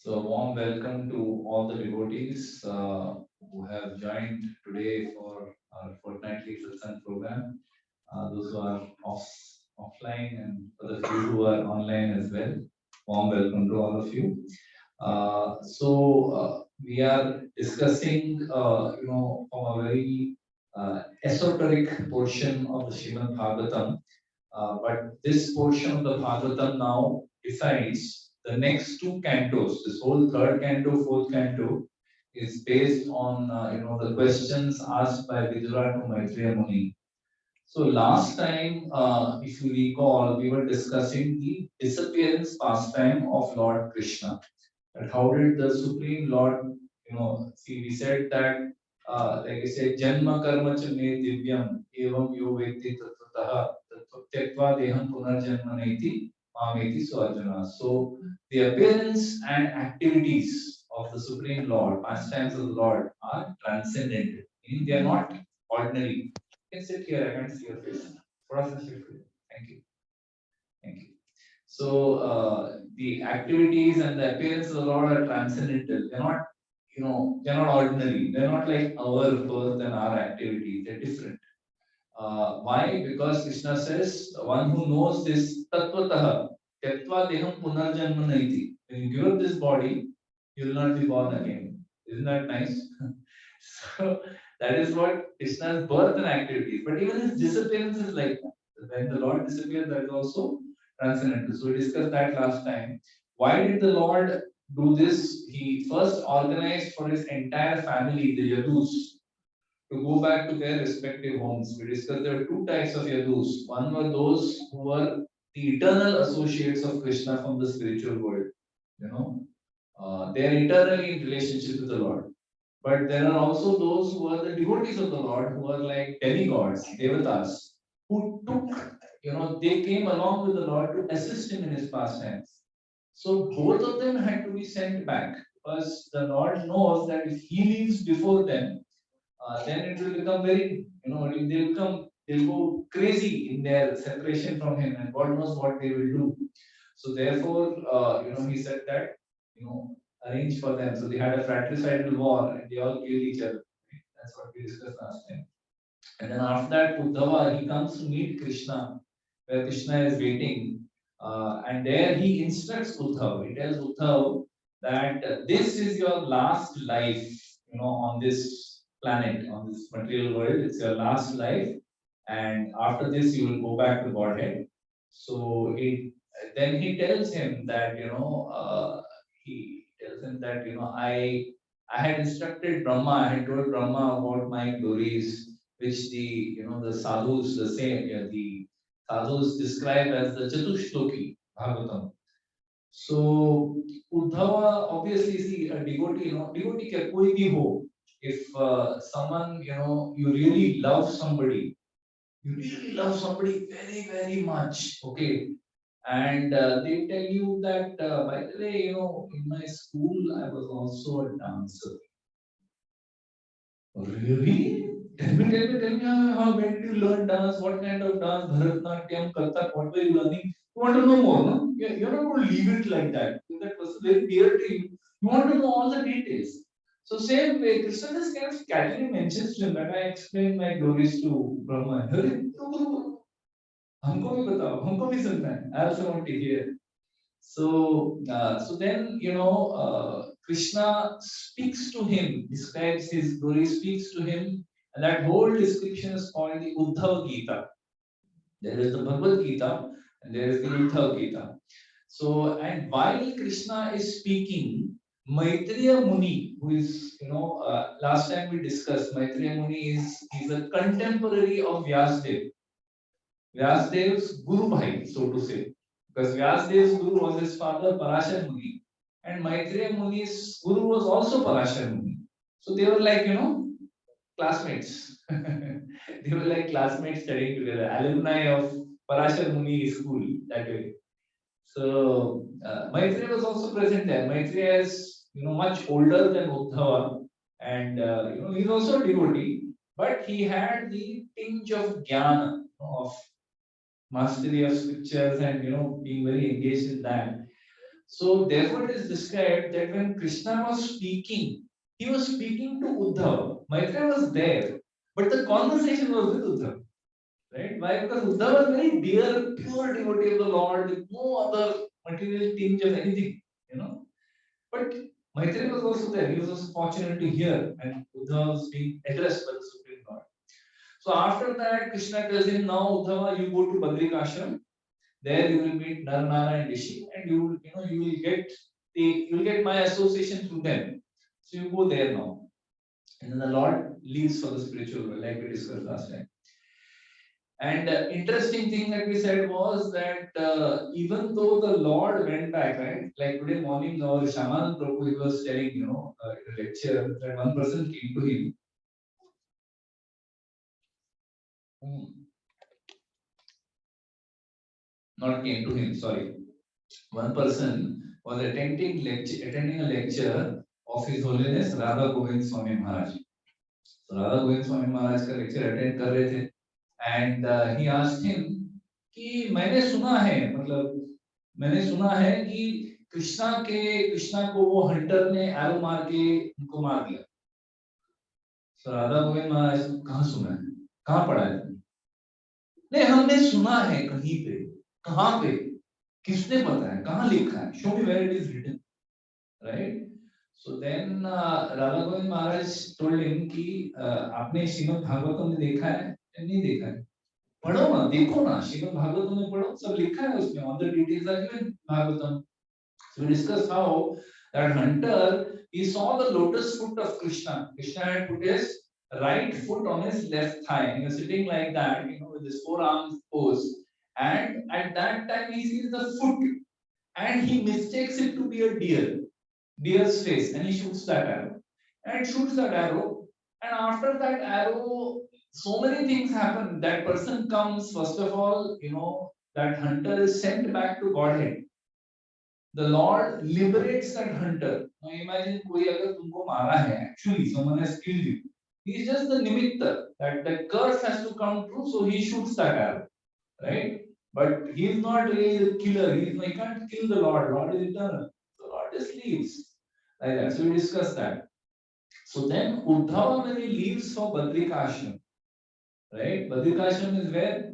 So, warm welcome to all the devotees who have joined today for our fortnightly satsang program. Those who are offline and for the few who are online as well. Warm welcome to all of you. We are discussing, from a very esoteric portion of the Srimad Bhagavatam. But this portion of the Bhagavatam now decides the next two cantos. This whole third canto, fourth canto is based on the questions asked by Vidura to Maitreya Muni. So last time, if you recall, we were discussing the disappearance pastime of Lord Krishna. And how did the Supreme Lord, see, we said that, like I said, Janma Karma cha me divyam evam yo veti tattvatah tattyatva deham punarjanma naiti mameti swajana. So the appearance and activities of the Supreme Lord, pastimes of the Lord, are transcendent. Meaning they are not ordinary. You can sit here, I can't see your face. Thank you. Thank you. So the activities and the appearance of the Lord are transcendental. They're not ordinary. They're not like our birth and our activities. They're different. Why? Because Krishna says, the one who knows this tattvataha, tyatva deham punarjanma naiti. When you give up this body, you will not be born again. Isn't that nice? So that is what Krishna's birth and activities. But even his disappearance is like that. When the Lord disappears, that is also transcendental. So we discussed that last time. Why did the Lord do this? He first organized for his entire family, the Yadus, to go back to their respective homes. We discussed there were two types of Yadus. One were those who were the eternal associates of Krishna from the spiritual world. They are eternally in relationship with the Lord. But there are also those who are the devotees of the Lord, who are like demigods, devatas, who took, they came along with the Lord to assist him in his pastimes. So both of them had to be sent back because the Lord knows that if he leaves before them, then it will become very, they'll go crazy in their separation from him, and God knows what they will do. So therefore, he said that, arrange for them. So they had a fratricidal war, and they all killed each other. Right? That's what we discussed last time. And then after that, Uddhava, he comes to meet Krishna, where Krishna is waiting. And there he instructs Uddhav. He tells Uddhav that this is your last life, on this planet, on this material world. It's your last life. And after this, you will go back to Godhead. So then he tells him that, he tells him that, I had instructed Brahma, I had told Brahma about my glories, which the sadhus, the sadhus describe as the Chatushloki Bhagavatam. So Uddhava, obviously, see a devotee, devotee kya koi bhi ho. If someone, you really love somebody, very, very much, okay, and they tell you that, by the way, in my school, I was also a dancer. Really? Tell me how when did you learn dance? What kind of dance? Bharatanatyam, Kathak, what were you learning? You want to know more, no? You're not going to leave it like that. If that was very dear to you, you want to know all the details. So same way, Krishna just kind of casually mentions to him that I explained my glories to Brahma. हमको भी बताओ, हमको भी सुनना है. I also want to hear. So then, Krishna speaks to him, describes his glory, speaks to him, and that whole description is called the Uddhava Gita. There is the Bhagavad Gita, and there is the Uddhava Gita. So, and while Krishna is speaking, Maitreya Muni, who is, last time we discussed, Maitreya Muni is a contemporary of Vyasadeva. Vyasadev's Guru Bhai, so to say. Because Vyasadev's Guru was his father, Parashar Muni. And Maitreya Muni's Guru was also Parashar Muni. So they were like, classmates. They were like classmates studying together, alumni of Parashar Muni school that way. So Maitreya was also present there. Maitreya is, much older than Uddhava. And, he's also a devotee. But he had the tinge of jnana, of mastery of scriptures and being very engaged in that. So therefore it is described that when Krishna was speaking, he was speaking to Uddhava. Maitreya was there, but the conversation was with Uddhava. Right? Why? Because Uddhava was very dear, pure devotee of the Lord with no other material tinge of anything, you know. But Maitreya was also there. He was also fortunate to hear, and Uddhava was being addressed by the Supreme Lord. So after that, Krishna tells him, now Uddhava, you go to Badrik Ashram. There you will meet Narnara and Rishi, and you will get my association through them. So you go there now. And then the Lord leaves for the spiritual world, like we discussed last time. And interesting thing that we said was that even though the Lord went back, right? Like today morning, our Shaman Prabhu he was telling, in a lecture that one person came to him. Not came to him, sorry. One person was attending a lecture of His Holiness Radha Govind Swami Maharaj. So Radha Govind Swami Maharaj का lecture attend कर रहे थे, and he asked him कि मैंने सुना है कि कृष्णा को वो हंटर ने एरो मार के उनको मार दिया. So राधा गोविंद महाराज कहाँ सुना है, कहाँ पढ़ा है? नहीं, हमने सुना है कहीं पे, कहाँ पे, किसने बताया, कहाँ लिखा है? Show me where it is written, right? So then Radha Govind Maharaj told him कि आपने श्रीमद् भागवतम में देखा है या नहीं देखा है? पढ़ो ना, देखो ना, श्रीमद् भागवतम में पढ़ो, सब लिखा है उसमें, all the details are given Bhagavatam. So we discussed how that hunter, he saw the lotus foot of Krishna. Krishna had put his right foot on his left thigh. He was sitting like that, with his forearms posed. And at that time, he sees the foot, and he mistakes it to be a deer's face, and he shoots that arrow. And shoots that arrow, and after that arrow, so many things happen. That person comes, first of all, that hunter is sent back to Godhead. The Lord liberates that hunter. Now imagine कोई अगर तुमको मारा है, actually someone has killed you. He is just the nimitta, that the curse has to come true, so he shoots that arrow, right? But he is not really the killer. He can't kill the Lord. Lord is eternal. The Lord just leaves like that. So we discussed that. So then Uddhava, when he leaves for Badrik Ashram, right? Badrik Ashram is where?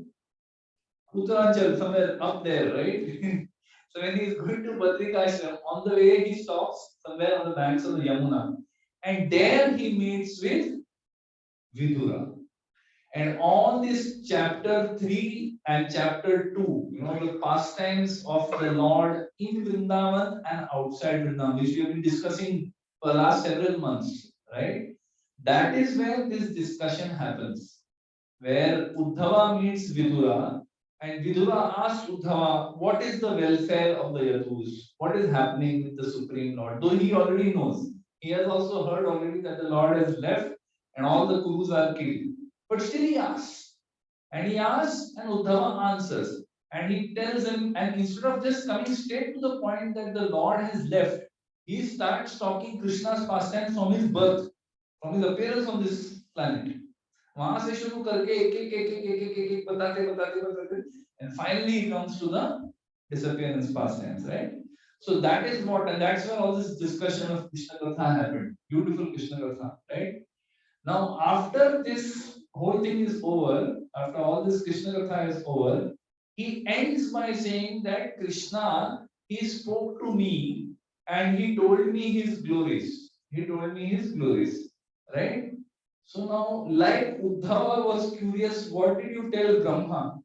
Uttaranchal, somewhere up there, right? So when he is going to Badrik Ashram, on the way he stops somewhere on the banks of the Yamuna, and there he meets with Vidura. And all this chapter 3 and chapter 2, the pastimes of the Lord in Vrindavan and outside Vrindavan, which we have been discussing for the last several months, right? That is where this discussion happens, where Uddhava meets Vidura, and Vidura asks Uddhava, what is the welfare of the Yadus? What is happening with the Supreme Lord? Though he already knows. He has also heard already that the Lord has left and all the Kurus are killed. But still he asks. And he asks, and Uddhava answers. And he tells him, and instead of just coming straight to the point that the Lord has left, he starts talking Krishna's pastimes from his birth, from his appearance on this planet. वहां से शुरू करके एक बताते and finally he comes to the disappearance pastimes, right? So that is what, and that's where all this discussion of Krishna Katha happened. Beautiful Krishna Katha, right? Now after this whole thing is over, after all this Krishna Katha is over, he ends by saying that Krishna, he spoke to me and he told me his glories. He told me his glories, right? So now, like Uddhava was curious, what did you tell Brahma?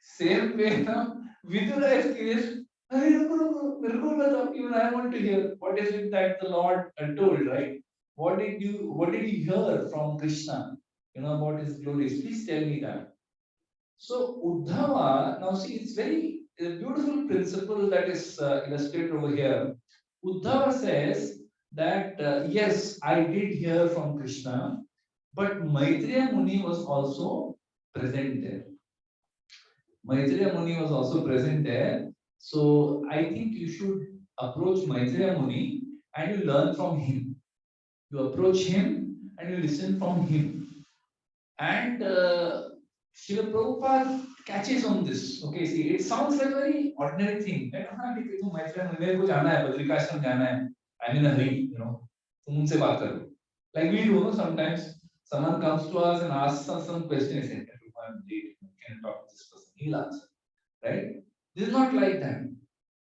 Same way now, Vidura is curious. "Arey, रुको, बताओ, even I want to hear. What is it that the Lord told, right? What did you hear from Krishna? About his glories. Please tell me that. So Uddhava, now see, it's a beautiful principle that is illustrated over here. Uddhava says that yes, I did hear from Krishna, but Maitreya Muni was also present there. Maitreya Muni was also present there. So I think you should approach Maitreya Muni and you learn from him. You approach him and you listen from him. And Srila Prabhupada catches on this. Okay, see, it sounds like a very ordinary thing. Like, my friend, मेरे को जाना है, बद्रिकाश्रम जाना है. I'm in a hurry, तुम उनसे बात करो. Like we do, no? Sometimes someone comes to us and asks us some question. Say, I'm late. Can I talk to this person? He'll answer. Right? This is not like that.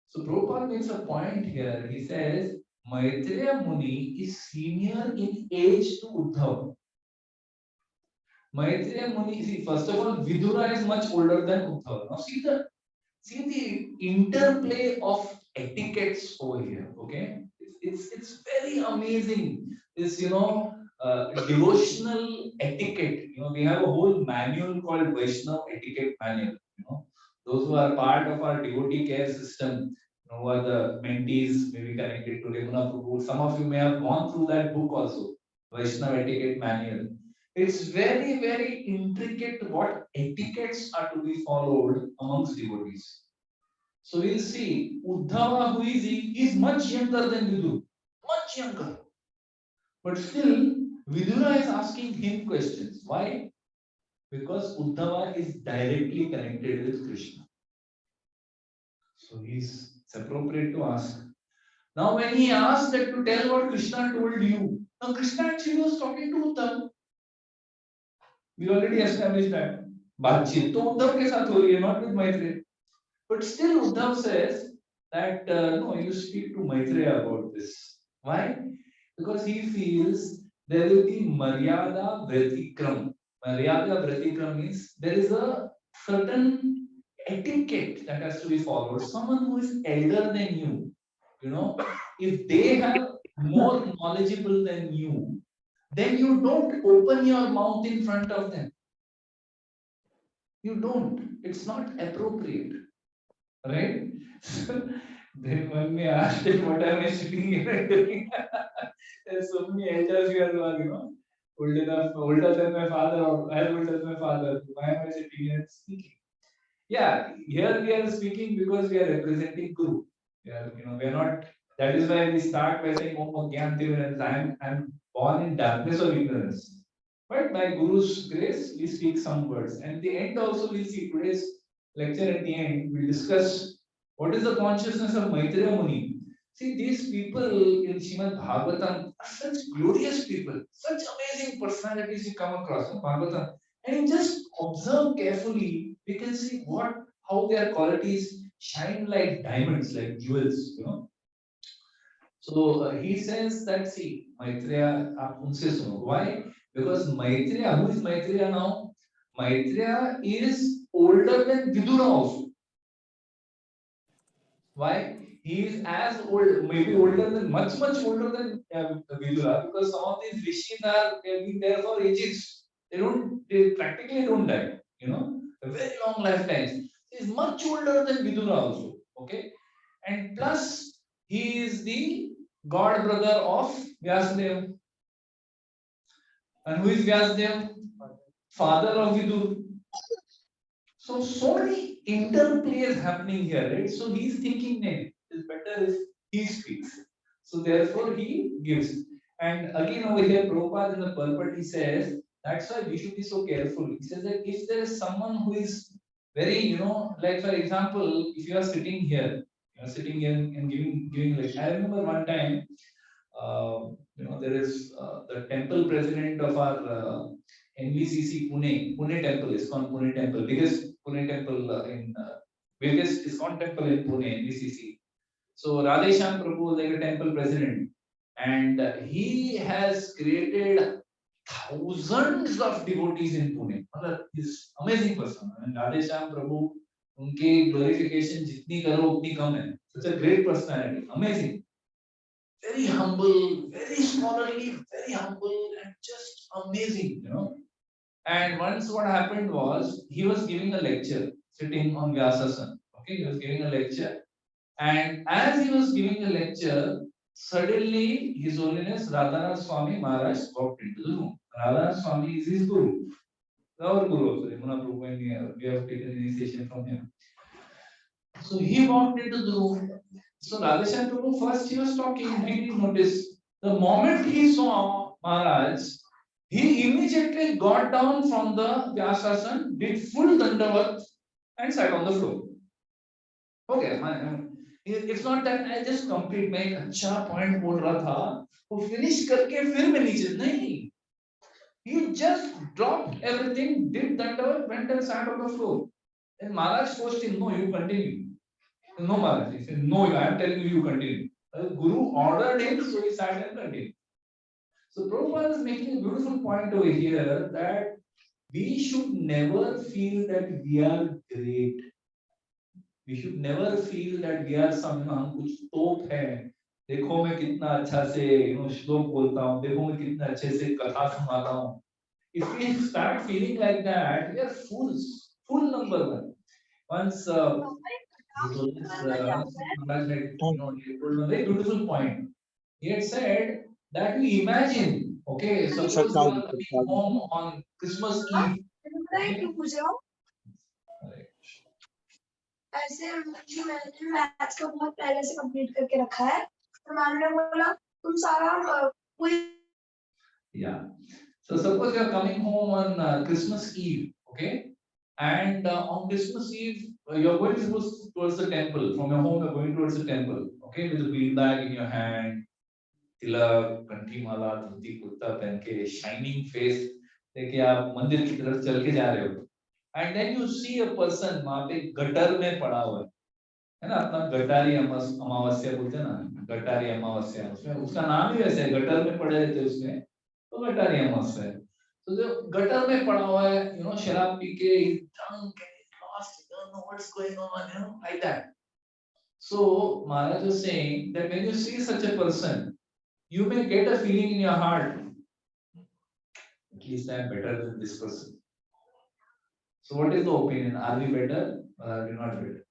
So Prabhupada makes a point here. He says, Maitreya Muni is senior in age to Uddhava. Maitreya Muni, see, first of all, Vidura is much older than Uddhava. Now see the interplay of etiquettes over here. Okay, it's very amazing. This devotional etiquette. We have a whole manual called Vaishnava etiquette manual. Those who are part of our devotee care system, who are the mentees, maybe connected to Remuna Prabhu. Some of you may have gone through that book also, Vaishnava etiquette manual. It's very, very intricate what etiquettes are to be followed amongst devotees. So we'll see Uddhava, who is he, is much younger than Vidura, much younger. But still, Vidura is asking him questions. Why? Because Uddhava is directly connected with Krishna. So it's appropriate to ask. Now, when he asked that to tell what Krishna told you, now Krishna actually was talking to Uddhava. We already established that. बातचीत तो उद्धव के साथ हो रही है, not with Maitreya. But still Uddhav says that no, you speak to Maitreya about this. Why? Because he feels there will be Maryada Vratikram. Maryada Vratikram means there is a certain etiquette that has to be followed. Someone who is elder than if they have more knowledgeable than you, then you don't open your mouth in front of them. You don't. It's not appropriate. Right? So then one may ask that what am I sitting here and doing? There's so many elders here who are, older than my father or as old as my father. Why am I sitting here speaking? Yeah, here we are speaking because we are representing Guru. We are not. That is why we start by saying, "Oh, I'm born in darkness or ignorance." But by Guru's grace, we speak some words. And at the end also, we'll see today's lecture at the end, we'll discuss what is the consciousness of Maitreya Muni. See, these people in Srimad Bhagavatam are such glorious people, such amazing personalities you come across in Bhagavatam. And you just observe carefully, we can see how their qualities shine like diamonds, like jewels. So he says that, see, Maitreya, why? Because Maitreya, who is Maitreya now? Maitreya is older than Vidura also. Why? He is as old, maybe older than, much older than Vidura, because some of these rishis are been there for ages. They practically don't die, a very long lifetimes. He is much older than Vidura also, okay? And plus, he is the god brother of Vyasadeva. And who is Vyasadeva? Father of Vidur. So many interplays happening here, right? So he's thinking, it is better if he speaks. So therefore he gives. And again over here, Prabhupada in the purport, he says, that's why we should be so careful. He says that if there is someone who is very, like for example, if you are sitting here, and giving like, I remember one time, there is the temple president of our NVCC Pune temple, ISKCON Pune temple, biggest Pune temple biggest ISKCON temple in Pune, NVCC. So Radhesham Prabhu is like a temple president, and he has created thousands of devotees in Pune. He's amazing person. And Radhesham Prabhu, उनके glorification जितनी करो उतनी कम है. Such a great personality, amazing. Very humble, very scholarly, very humble, and just amazing. And once what happened was he was giving a lecture, sitting on Vyasasana. Okay, he was giving a lecture, and as he was giving a lecture, suddenly His Holiness Radhanath Swami Maharaj walked into the room. Radhanath Swami is his guru, our guru also. Yamuna Prabhu, and we have taken initiation from him. So he walked into the room. So Radheshan Prabhu first he was talking, he didn't notice. The moment he saw Maharaj, He immediately got down from the Vyasasana, did full Dandavat and sat on the floor. Okay, it's not that I just complete मैं एक अच्छा point बोल रहा था, वो finish करके फिर मैं नीचे नहीं. He just dropped everything, did Dandavat, went and sat on the floor. And Maharaj forced him, no, you continue. No, Maharaj. He said, no, I am telling you, you continue. The Guru ordered him, so he sat and continued. So Prabhupada is making a beautiful point over here that we should never feel that we are great. We should never feel that we are some हम कुछ तोप हैं. देखो मैं कितना अच्छा से श्लोक बोलता हूँ. देखो मैं कितना अच्छे से कथा सुनाता हूँ. If we start feeling like that, we are fools. Fool number one. Once Maharaj had, he told a very beautiful point. He had said that we imagine, okay, suppose you are coming home on Christmas Eve. ऐसे मैंने maths का बहुत पहले से complete करके रखा है, तो मैम ने बोला तुम सारा yeah. So suppose you are coming home on Christmas Eve, okay, and on Christmas Eve you are going towards the temple. From your home you are going towards the temple, okay, with a bead bag in your hand, तिलक, कंठी माला, धोती कुर्ता पहन के, shining face लेके आप मंदिर की तरफ चल के जा रहे हो. And then you see a person वहाँ पे गटर में पड़ा हुआ है ना, अपना गटारी अमावस्या बोलते हैं ना, गटारी अमावस्या, उसमें उसका नाम ही वैसे है, गटर में पड़े रहते उसमें, तो गटारी अमावस्या है. तो जो गटर में पड़ा हुआ है, शराब पी के, he's drunk and he's lost, he don't know what's going on, like that. So Maharaj was saying that when you see such a person, you may get a feeling in your heart, at least I am better than this person. So what is the opinion? Are we better or are we not better?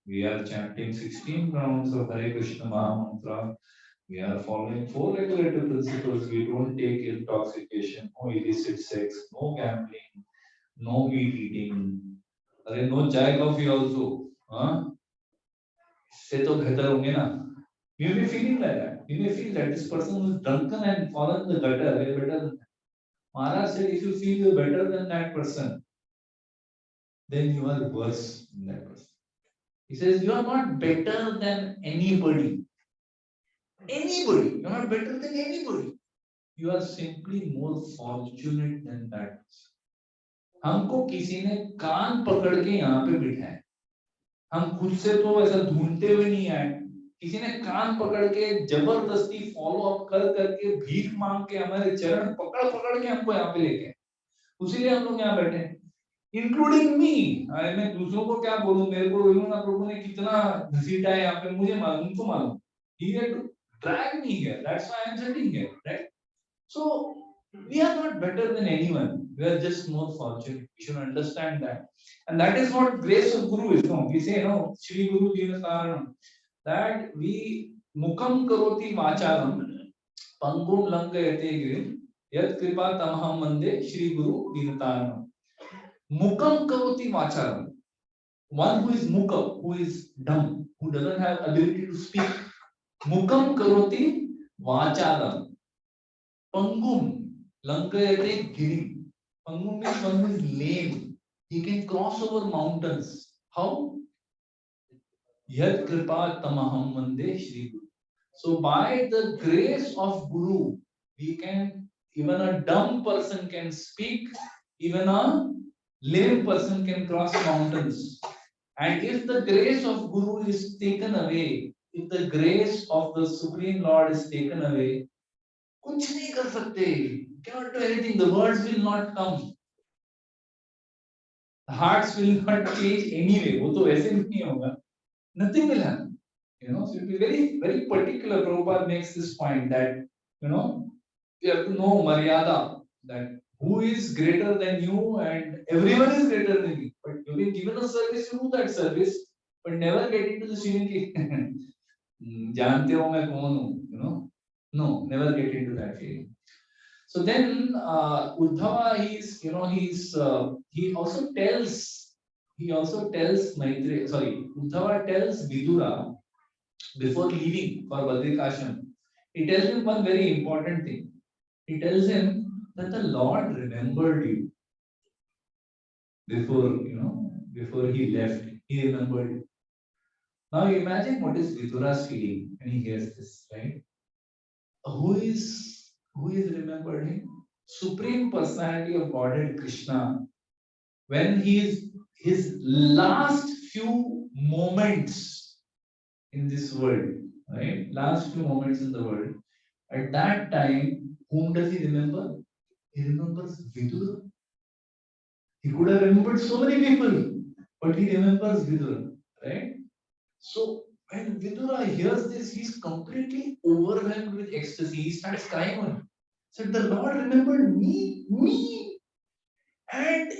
We are chanting 16 rounds of Hare Krishna Maha Mantra. We are following 4 regulative principles. We don't take intoxication, no illicit sex, no gambling, no meat eating, no chai coffee also. Huh? Se to behtar honge na. You may feeling like that. You may feel that this person who is drunken and fallen in the gutter is better than that. Maharaj said, if you feel you're better than that person, then you are worse than that person. He says, you are not better than anybody. Anybody. You are not better than anybody. You are simply more fortunate than that person. हमको किसी ने कान पकड़ के यहाँ पे बिठाया है. हम खुद से तो ऐसा ढूंढते हुए नहीं आए. किसी ने कान पकड़ के जबरदस्ती फॉलो अप कर करके भीख मांग के हमारे चरण पकड़ पकड़ के हमको यहाँ पे लेके आए. उसीलिए हम लोग यहाँ बैठे हैं, इंक्लूडिंग मी. मैं दूसरों को क्या बोलूं, मेरे को बोलूंगा प्रभु ने कितना घसीटा है यहाँ पे, मुझे मालूम, उनको मालूम. He had to drag me here. That's why I am sitting here, right? So we are not better than anyone. We are just more fortunate. We should understand that, and that is what grace of Guru is. No, we say no, Shri Guru Dinasaranam. That we mukam karoti vacharam, pangum langayate girim, yat kripa tamaham mande Shri Guru Dinasaranam. Mukam karoti vacharam. One who is mukha, who is dumb, who doesn't have ability to speak. Mukam karoti vacharam. Pangum langayate girim. Pangum means one who is lame. He can cross over mountains. How? Yad kripa tamaham mande Shri Guru. So by the grace of Guru, we can, even a dumb person can speak, even a lame person can cross mountains. And if the grace of Guru is taken away, if the grace of the Supreme Lord is taken away, कुछ नहीं कर सकते. Cannot do anything. The words will not come. The hearts will not change anyway. वो तो ऐसे नहीं होगा. Nothing will happen. So it will be very, very particular. Prabhupada makes this point that, you have to know Maryada, that who is greater than you and everyone is greater than you. But you've been given a service, you do that service, but never get into the feeling कि जानते हो मैं कौन हूँ, no, never get into that feeling. So then Uddhava, he also tells Maitreya, Uddhava tells Vidura before leaving for Badrikashram. He tells him one very important thing. He tells him, that the Lord remembered you before he left. He remembered you. Now imagine what is Vidura's feeling when he hears this, right? Who is remembered him? Supreme Personality of Godhead Krishna. When his last few moments in this world, right? Last few moments in the world. At that time, whom does he remember? He remembers Vidura. He could have remembered so many people, but he remembers Vidura, right? So when Vidura hears this, he's completely overwhelmed with ecstasy. He starts crying on. Said, the Lord remembered me. And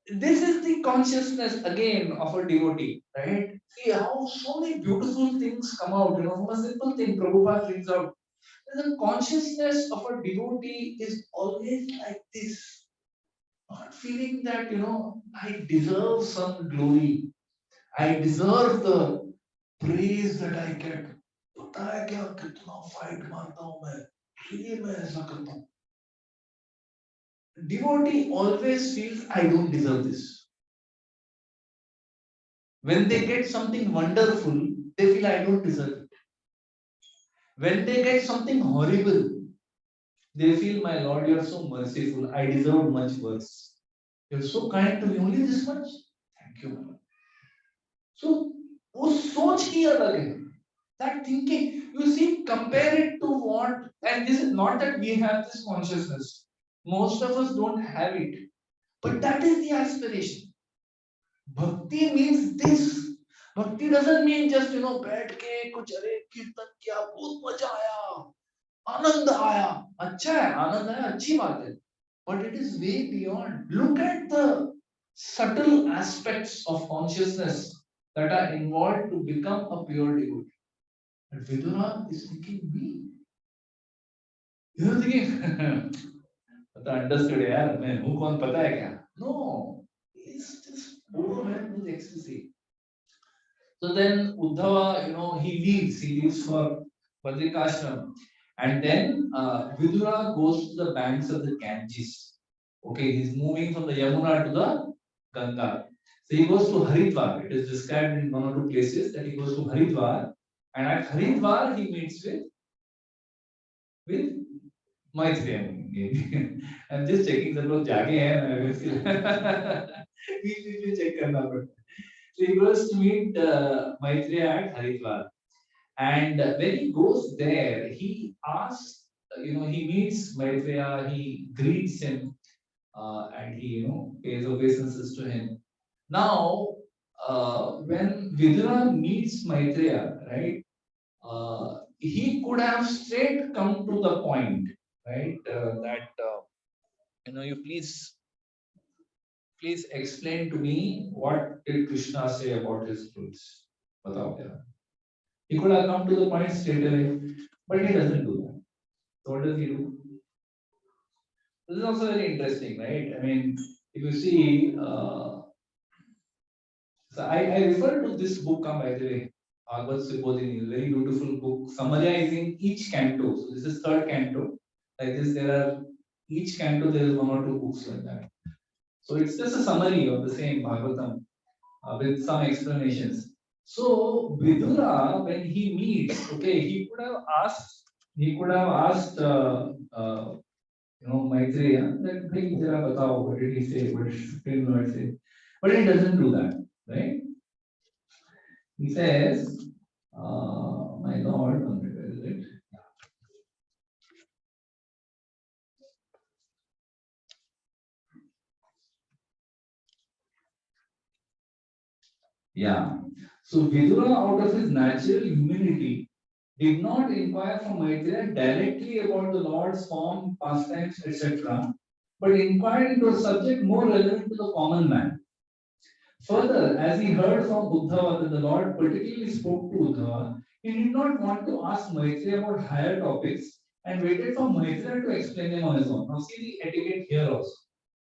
this is the consciousness again of a devotee, right? See how so many beautiful things come out, from a simple thing Prabhupada brings out. The consciousness of a devotee is always like this, not feeling that, I deserve some glory. I deserve the praise that I get. पता है क्या कितना fight मारता हूं मैं इसलिए मैं ऐसा करता हूं. Devotee always feels I don't deserve this. When they get something wonderful, they feel I don't deserve it. When they get something horrible, they feel, my Lord, you are so merciful. I deserve much worse. You're so kind to me, only this much. Thank you, my Lord. So, वो सोच ही अलग है. That thinking, you see, compare it to what, and this is not that we have this consciousness. Most of us don't have it. But that is the aspiration. Bhakti means this. Bhakti doesn't mean just, बैठ के कुछ अरे कीर्तन किया बहुत मजा आया आनंद आया अच्छा है आनंद आया अच्छी बात है but it is way beyond. Look at the subtle aspects of consciousness that are involved to become a pure devotee. And Vidura is thinking me. You're thinking तो understood यार मैं हूँ कौन पता है क्या? No, he's just overwhelmed with ecstasy. So then Uddhava, he leaves for Badrikashram. And then Vidura goes to the banks of the Ganges. Okay, he's moving from the Yamuna to the Ganga. So he goes to Haridwar. It is described in one or two places that he goes to Haridwar. And at Haridwar, he meets with Maitreya. I'm just checking that लोग जागे हैं बीच check करना पड़ता. So he goes to meet Maitreya at Haridwar. And when he goes there, he asks, he meets Maitreya, he greets him, and he, pays obeisances to him. Now, when Vidura meets Maitreya, right, he could have straight come to the point, right, that, you please explain to me what did Krishna say about his fruits. Batao kya. He could have come to the point straight away, but he doesn't do that. So what does he do? This is also very interesting, right? I mean, if you see, so I refer to this book, by the way, Bhagavad Sibodhini, a very beautiful book summarizing each canto. So this is third canto. Like this, each canto there is one or two books like that. So it's just a summary of the same Bhagavatam with some explanations. So Vidura, when he meets, okay, he could have asked, Maitreya that bhai jara batao, what did he say, what did Lord say? But he doesn't do that, right? He says, my Lord, where is it? Yeah. So Vidura, out of his natural humility, did not inquire from Maitreya directly about the Lord's form, pastimes, etc., but inquired into a subject more relevant to the common man. Further, as he heard from Uddhava that the Lord particularly spoke to Uddhava, he did not want to ask Maitreya about higher topics and waited for Maitreya to explain them on his own. Now see the etiquette here also,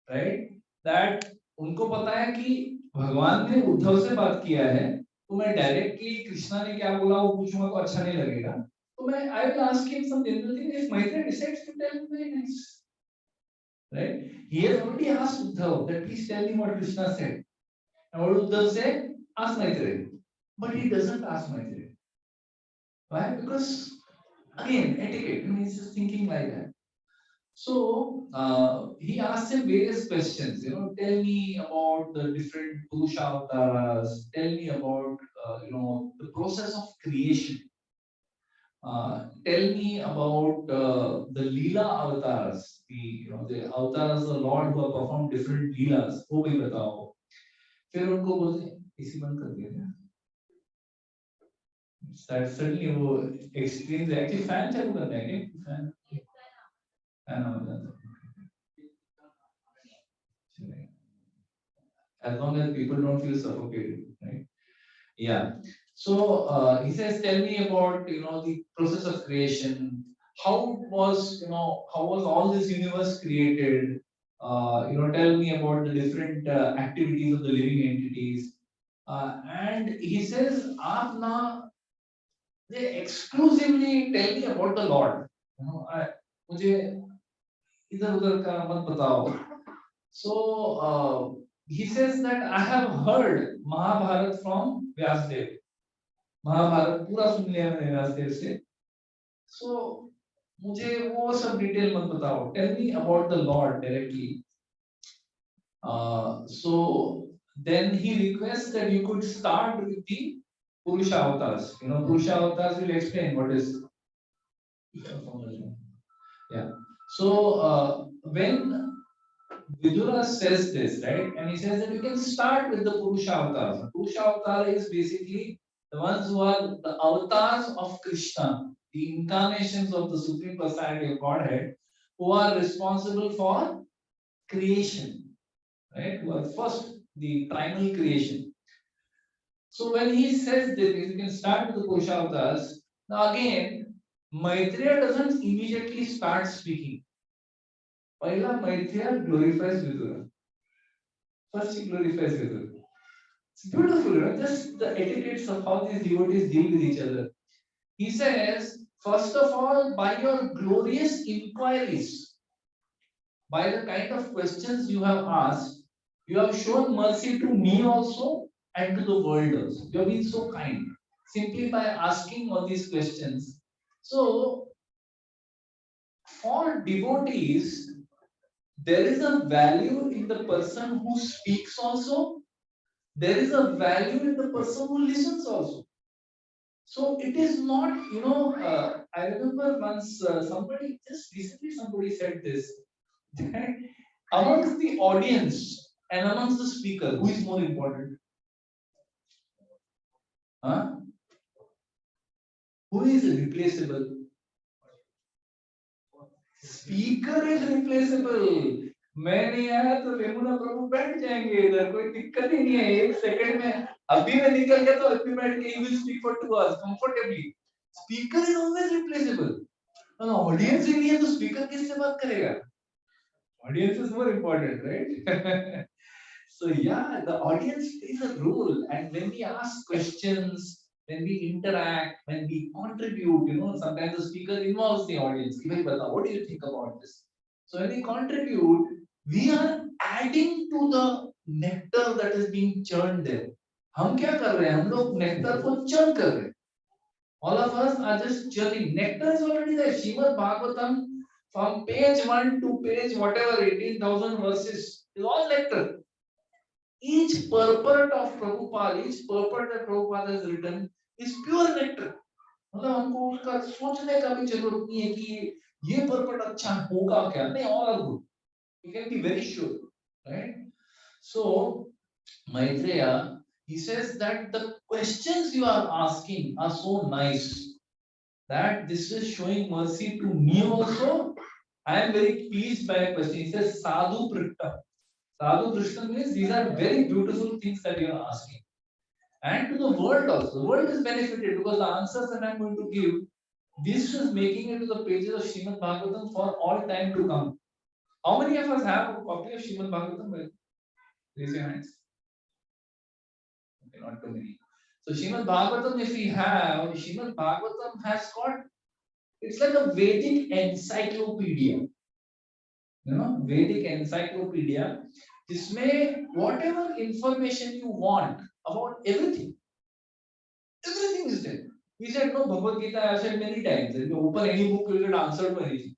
right? That उनको पता है कि भगवान ने उद्धव से बात किया है, तो मैं डायरेक्टली कृष्णा ने क्या बोला वो पूछूंगा तो अच्छा नहीं लगेगा. तो मैं I will ask him some general thing. If Maitreya decides to tell me, very nice. Right? He has already asked Uddhav that please tell me what Krishna said. And what Uddhav said? Ask Maitreya. But he doesn't ask Maitreya. Why? Because again, etiquette. I mean, he's just thinking like that. So he asked him various questions. Tell me about the different Purusha avatars. Tell me about the process of creation. Tell me about the Leela avatars. The avatars of the Lord who have performed different Leelas. वो भी बताओ. फिर उनको बोलते इसी बंद कर दिया क्या? Suddenly वो explains actually fan चालू करना है क्या? Fan हो जाता है. As long as people don't feel suffocated, right? Yeah. So he says, tell me about the process of creation. How was all this universe created? Tell me about the different activities of the living entities. And he says, आप ना they exclusively tell me about the Lord. मुझे इधर उधर का मत बताओ. So he says that I have heard Mahabharata from Vyasdev. Mahabharat पूरा सुन लिया मैंने व्यासदेव से. So मुझे वो सब डिटेल मत बताओ. Tell me about the Lord directly. So then he requests that you could start with the Purusha avatars. Purusha avatars will explain what is. Yeah. So when Vidura says this, right, and he says that you can start with the Purusha avatars. The Purusha avatar is basically the ones who are the avatars of Krishna, the incarnations of the Supreme Personality of Godhead, who are responsible for creation, right? Who are first the primal creation. So when he says this, you can start with the Purusha avatars. Now again, Maitreya doesn't immediately start speaking. Paila Maitreya glorifies Vidura. First he glorifies Vidura. It's beautiful, just the etiquettes of how these devotees deal with each other. He says, first of all, by your glorious inquiries, by the kind of questions you have asked, you have shown mercy to me also and to the world also. You have been so kind simply by asking all these questions. So, for devotees, there is a value in the person who speaks also. There is a value in the person who listens also. So it is not, I remember once somebody, just recently somebody said this, amongst the audience and amongst the speaker, who is more important? Huh? Who is replaceable? Speaker is replaceable. मैंने आया तो यमुना प्रभु बैठ जाएंगे इधर, कोई दिक्कत ही नहीं है. एक सेकंड में अभी मैं निकल गया तो अभी बैठ के he will speak for 2 hours comfortably. Speaker is always replaceable. Audience ही नहीं है तो स्पीकर किससे बात करेगा? Audience is more important, right? So yeah, the audience plays a role, and when we ask questions, when we interact, when we contribute, sometimes the speaker involves the audience. What do you think about this? So when we contribute, we are adding to the nectar that is being churned there. हम क्या कर रहे हैं? हम लोग nectar को churn कर रहे हैं. All of us are just churning. Nectar is already there. Srimad Bhagavatam, from page 1 to page whatever 18,000 verses, is all nectar. Each purport of Prabhupada, each purport that Prabhupada has written is pure nectar. मतलब हमको उसका सोचने का भी जरूरत नहीं है कि ये purport अच्छा होगा क्या? नहीं, all are good. You can be very sure, right? So Maitreya, he says that the questions you are asking are so nice that this is showing mercy to me also. I am very pleased by a question. He says Sadhu Prishta. Sadhu Prishta means these are very beautiful things that you are asking. And to the world also. The world is benefited because the answers that I am going to give, this is making it to the pages of Srimad Bhagavatam for all time to come. How many of us have a copy of Srimad Bhagavatam? Raise your hands. Okay, not too many. So Srimad Bhagavatam, if we have, Srimad Bhagavatam has got, it's like a Vedic encyclopedia. Vedic encyclopedia, जिसमें whatever information you want about everything is there. He said, no, Bhagavad Gita, I have said many times, if you open any book, you will get answer to anything.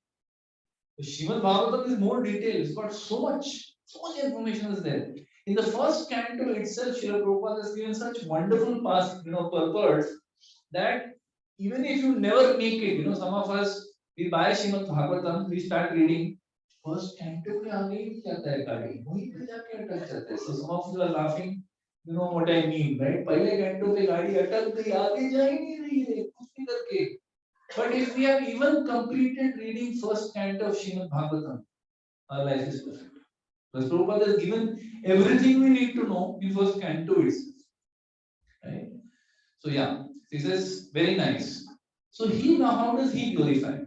The Srimad Bhagavatam is more detailed, it's got so much information is there. In the first canto itself, Srila Prabhupada has given such wonderful past, purports that even if you never make it, some of us, we buy Srimad Bhagavatam, we start reading, first canto के आगे ही जाता है गाड़ी, वहीं पे जाके अटक जाता है. So some of you are laughing, you know what I mean, right? पहले canto पे गाड़ी अटक गई, आगे जा ही नहीं रही है, कुछ भी करके. But if we have even completed reading first canto of Srimad Bhagavatam, our life is perfect. Because Prabhupada has given everything we need to know in first canto itself. Right? So yeah, this is very nice. So how does he glorify?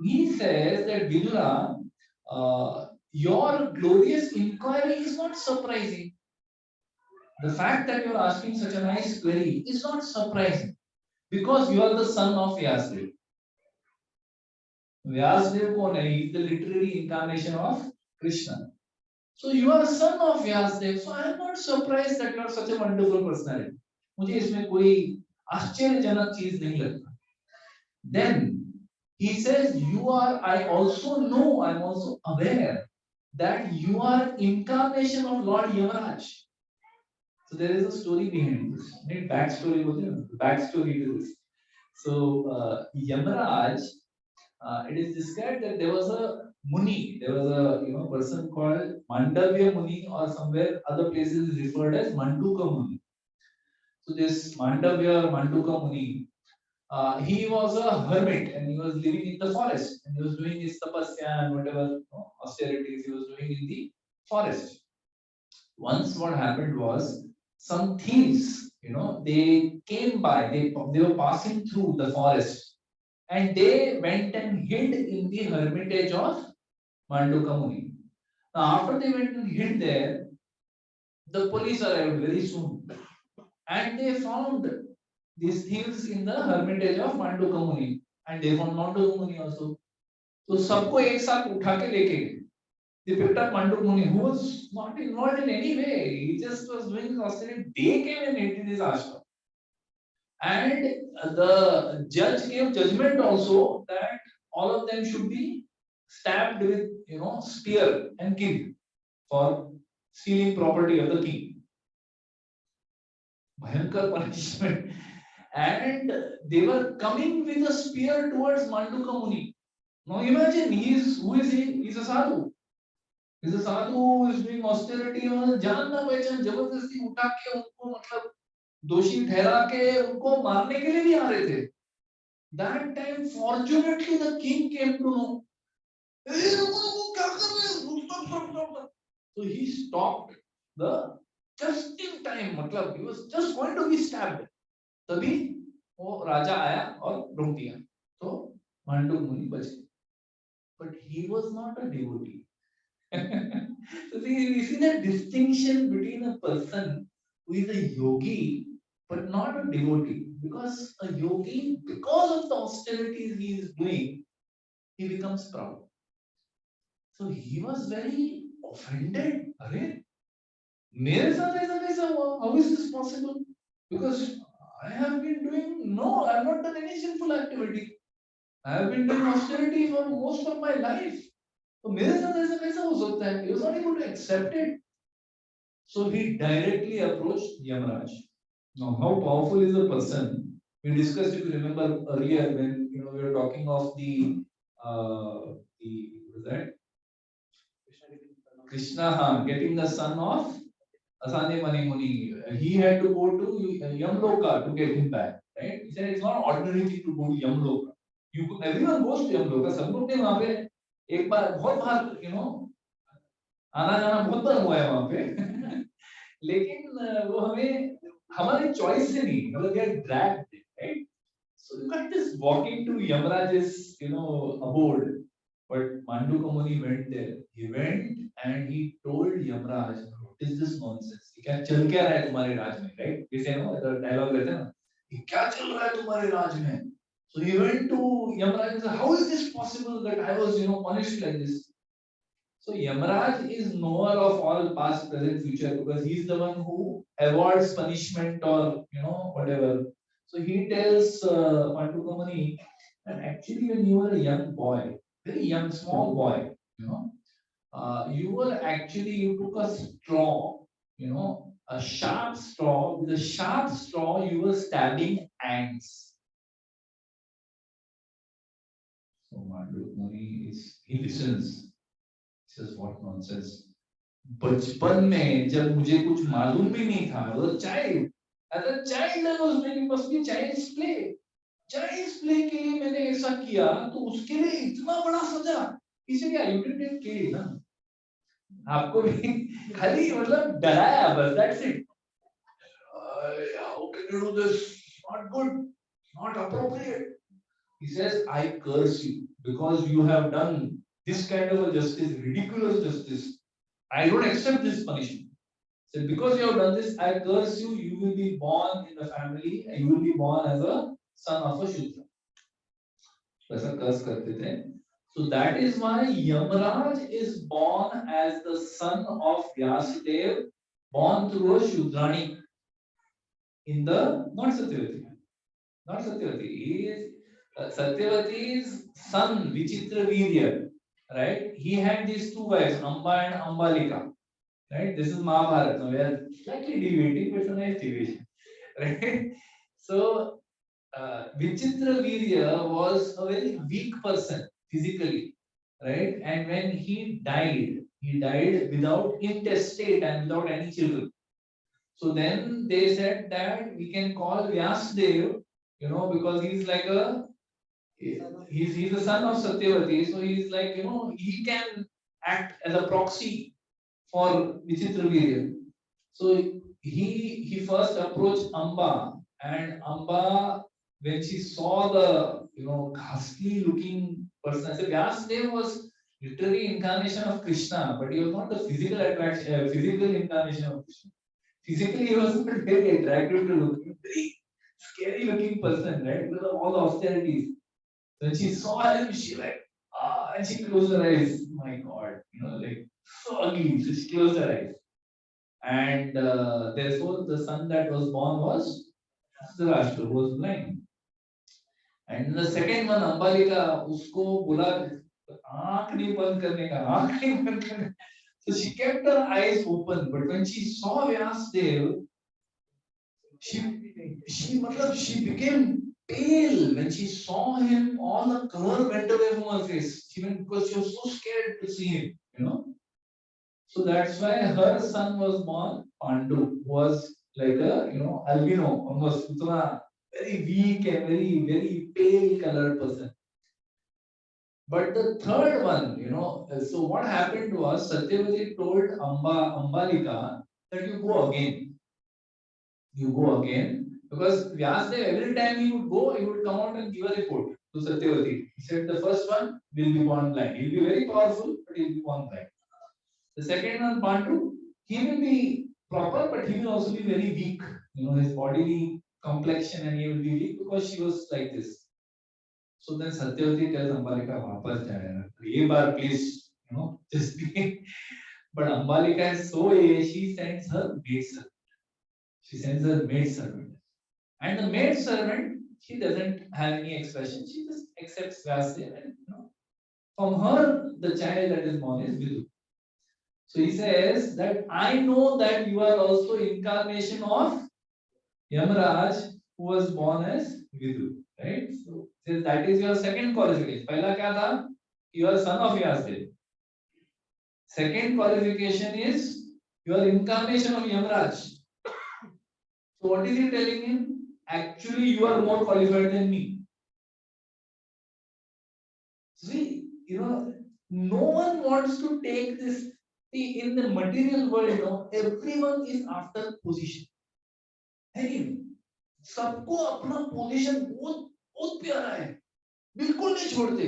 He says that Vidura, your glorious inquiry is not surprising. The fact that you are asking such a nice query is not surprising because you are the son of Vyasdev. Vyasdev कौन है? He is the literary incarnation of Krishna. So you are a son of Vyasdev. So I am not surprised that you are such a wonderful personality. मुझे इसमें कोई आश्चर्यजनक चीज नहीं लगता. Then he says, you are, I also know, I am also aware that you are incarnation of Lord Yamaraj. So there is a story behind this. Right? Backstory, backstory to this. So Yamaraj, it is described that there was a Muni, there was a person called Mandavya Muni, or somewhere other places is referred as Manduka Muni. So this Mandavya or Manduka Muni, he was a hermit and he was living in the forest and he was doing his tapasya and whatever austerities he was doing in the forest. Once what happened was some thieves, they came by, they were passing through the forest and they went and hid in the hermitage of Manduka Muni. Now after they went and hid there, the police arrived very soon and they found these thieves in the hermitage of Manduka Muni and they found Manduka Muni also. So सबको एक साथ उठा के लेके गए. They picked up Manduk Muni, who was not involved in any way. He just was doing austerity. They came and hid in his ashram. And the judge gave judgment also that all of them should be stabbed with spear and killed for stealing property of the king. Bhayankar punishment. And they were coming with a spear towards Manduka Muni. Now imagine, who is he? He's a sadhu. He's a sadhu who is doing austerity और जान ना पहचान जबरदस्ती उठा के उनको मतलब दोषी ठहरा के उनको मारने के लिए भी आ रहे थे. That time fortunately the king came to know. क्या कर रहे हैं? So he stopped the just in time. मतलब he was just going to be stabbed. तभी वो राजा आया और रोक दिया. तो मांडू मुनि बच गए. But he was not a devotee. So we see the distinction between a person who is a yogi but not a devotee. Because a yogi, because of the austerities he is doing, he becomes proud. So he was very offended. अरे मेरे साथ ऐसा कैसा हुआ? How is this possible? Because I have been doing I have not done any sinful activity. I have been doing austerity for most of my life. तो मेरे साथ ऐसा कैसा हो सकता है? He was not able to accept it. So he directly approached Yamaraj. Now, how powerful is a person? We discussed, if you remember earlier, when we were talking of the what is that? Krishna getting the son of Asane Mani Muni. He had to go to Yamloka to get him back. Right? He said it's not ordinary thing to go to Yamloka. Everyone goes to Yamloka. सब लोग ने वहाँ पे एक बार बहुत बार आना जाना बहुत बार हुआ है वहाँ पे. लेकिन वो हमें हमारे चॉइस से नहीं, मतलब we are dragged, right? So you can't just walk into Yamaraj's abode. But Manduka Muni went there. He went and he told Yamaraj, what is this nonsense? क्या चल क्या रहा है तुम्हारे राज में, right? जैसे ना डायलॉग रहता है ना, क्या चल रहा है तुम्हारे राज में? So he went to Yamaraj and said, how is this possible that I was punished like this? So Yamaraj is knower of all past, present, future because he is the one who awards punishment or whatever. So he tells Pandukamani, and actually when you were a young boy, very young, small boy, you took a straw, a sharp straw. With a sharp straw, you were stabbing ants. So Pandukamani he listens. He says, what nonsense. बचपन में जब मुझे कुछ मालूम भी नहीं था, I was a child. As a child, I was doing must be child's play. Child's play के लिए मैंने ऐसा किया, तो उसके लिए इतना बड़ा सजा. इसीलिए you didn't kill ना. आपको भी खाली मतलब डराया बस. That's it. How can you do this? Not good. Not appropriate. He says, I curse you because you have done this kind of a justice, ridiculous justice. I don't accept this punishment. So because you have done this, I curse you. You will be born in the family, and you will be born as a son of a Shudra. ऐसा curse करते थे. So that is why Yamaraj is born as the son of Vyasadev, born through a Shudrani. In the not Satyavati, not Satyavati. He is Satyavati's son, Vichitra Virya. Right? He had these two wives, Amba and Ambalika. Right? This is Mahabharata. Now we are slightly deviating, but it's a nice deviation. Right? So, Vichitra Virya was a very weak person physically. Right? And when he died without intestate and without any children. So then they said that we can call Vyasdev, because he's like he's the son of Satyavati, so he's like, he can act as a proxy for Vichitra Virya. So he first approached Amba, and Amba, when she saw the ghastly looking person, so Vyasdev was literally incarnation of Krishna, but he was not the physical attraction, physical incarnation of Krishna. Physically, he was not very attractive to look. Very scary looking person, right? Because of all the austerities. When she saw him, she and she closed her eyes. My God, like so ugly. So she closed her eyes. And therefore, the son that was born was Dhritarashtra, who was blind. And the second one, Ambalika, usko बोला आंख नहीं बंद करने का, आंख नहीं बंद करने. So she kept her eyes open, but when she saw Vyasdev, she became pale when she saw him. All the color went away from her face. She went because she was so scared to see him. So that's why her son was born Pandu, who was like a albino, almost very weak and very very pale colored person. But the third one, so what happened was Satyavati told Ambalika that you go again. You go again because Vyasdev every time he would go, he would come out and give a report to Satyavati. He said the first one will be born blind. He'll be very powerful, but he'll be born blind. The second one, Pandu, he will be proper, but he will also be very weak. His bodily complexion, and he will be weak because she was like this. So then Satyavati tells Ambalika, "Vapas jayena. Ye bar please, just be." But Ambalika is so she sends her maid servant. She sends her maid servant, and the maid servant, she doesn't have any expression. She just accepts Vyasdev, and from her the child that is born is Vidu. So he says that I know that you are also incarnation of Yamaraj, who was born as Vidu, right? So says that is your second qualification. Pehla kya tha? You are son of Vyasdev. Second qualification is you are incarnation of Yamaraj. So what is he telling him? Actually, you are more qualified than me. See, no one wants to take this. See, in the material world, everyone is after position. Hey, सबको अपना position बहुत बहुत प्यारा है, बिल्कुल नहीं छोड़ते.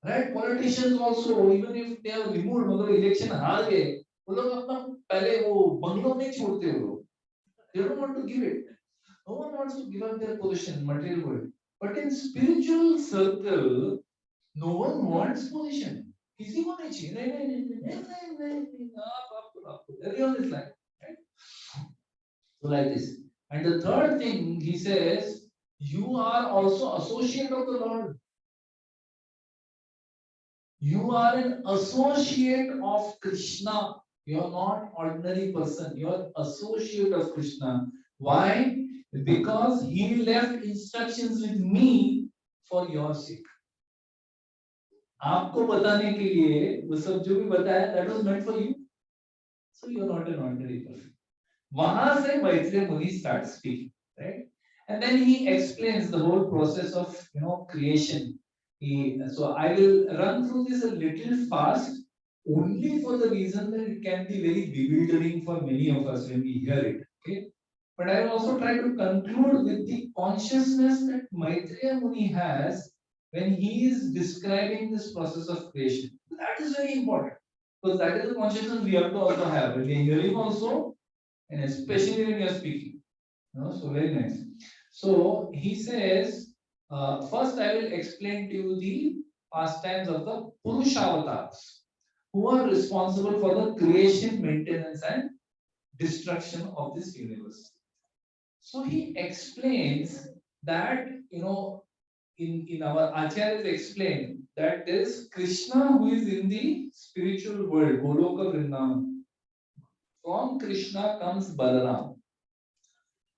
Right? Politicians also, even if they are removed, मगर इलेक्शन हार गए, वो लोग अपना पहले वो बंगलो नहीं छोड़ते. वो लोग they don't want to give it. No one wants to give up their position in material world, but in spiritual circle no one wants position. किसी को नहीं चाहिए, नहीं, आपको, everyone is like, right? So like this. And the third thing he says, you are also associate of the Lord. You are an associate of Krishna. You are not ordinary person. You are associate of Krishna. Why? Because he left instructions with me for your sake. आपको बताने के लिए वो सब जो भी बताया, that was meant for you. So you are not an ordinary person. वहां से Maitreya Muni starts speaking, right? And then he explains the whole process of creation. So I will run through this a little fast, only for the reason that it can be very bewildering for many of us when we hear it. Okay, but I will also try to conclude with the consciousness that Maitreya Muni has when he is describing this process of creation. That is very important because that is the consciousness we have to also have when we are hearing also, and especially when you are speaking. So very nice. So he says, first I will explain to you the pastimes of the Purushavatars, who are responsible for the creation, maintenance, and destruction of this universe. So he explains that, in our Acharyas explain that there is Krishna who is in the spiritual world, Goloka Vrindavan. From Krishna comes Balaram.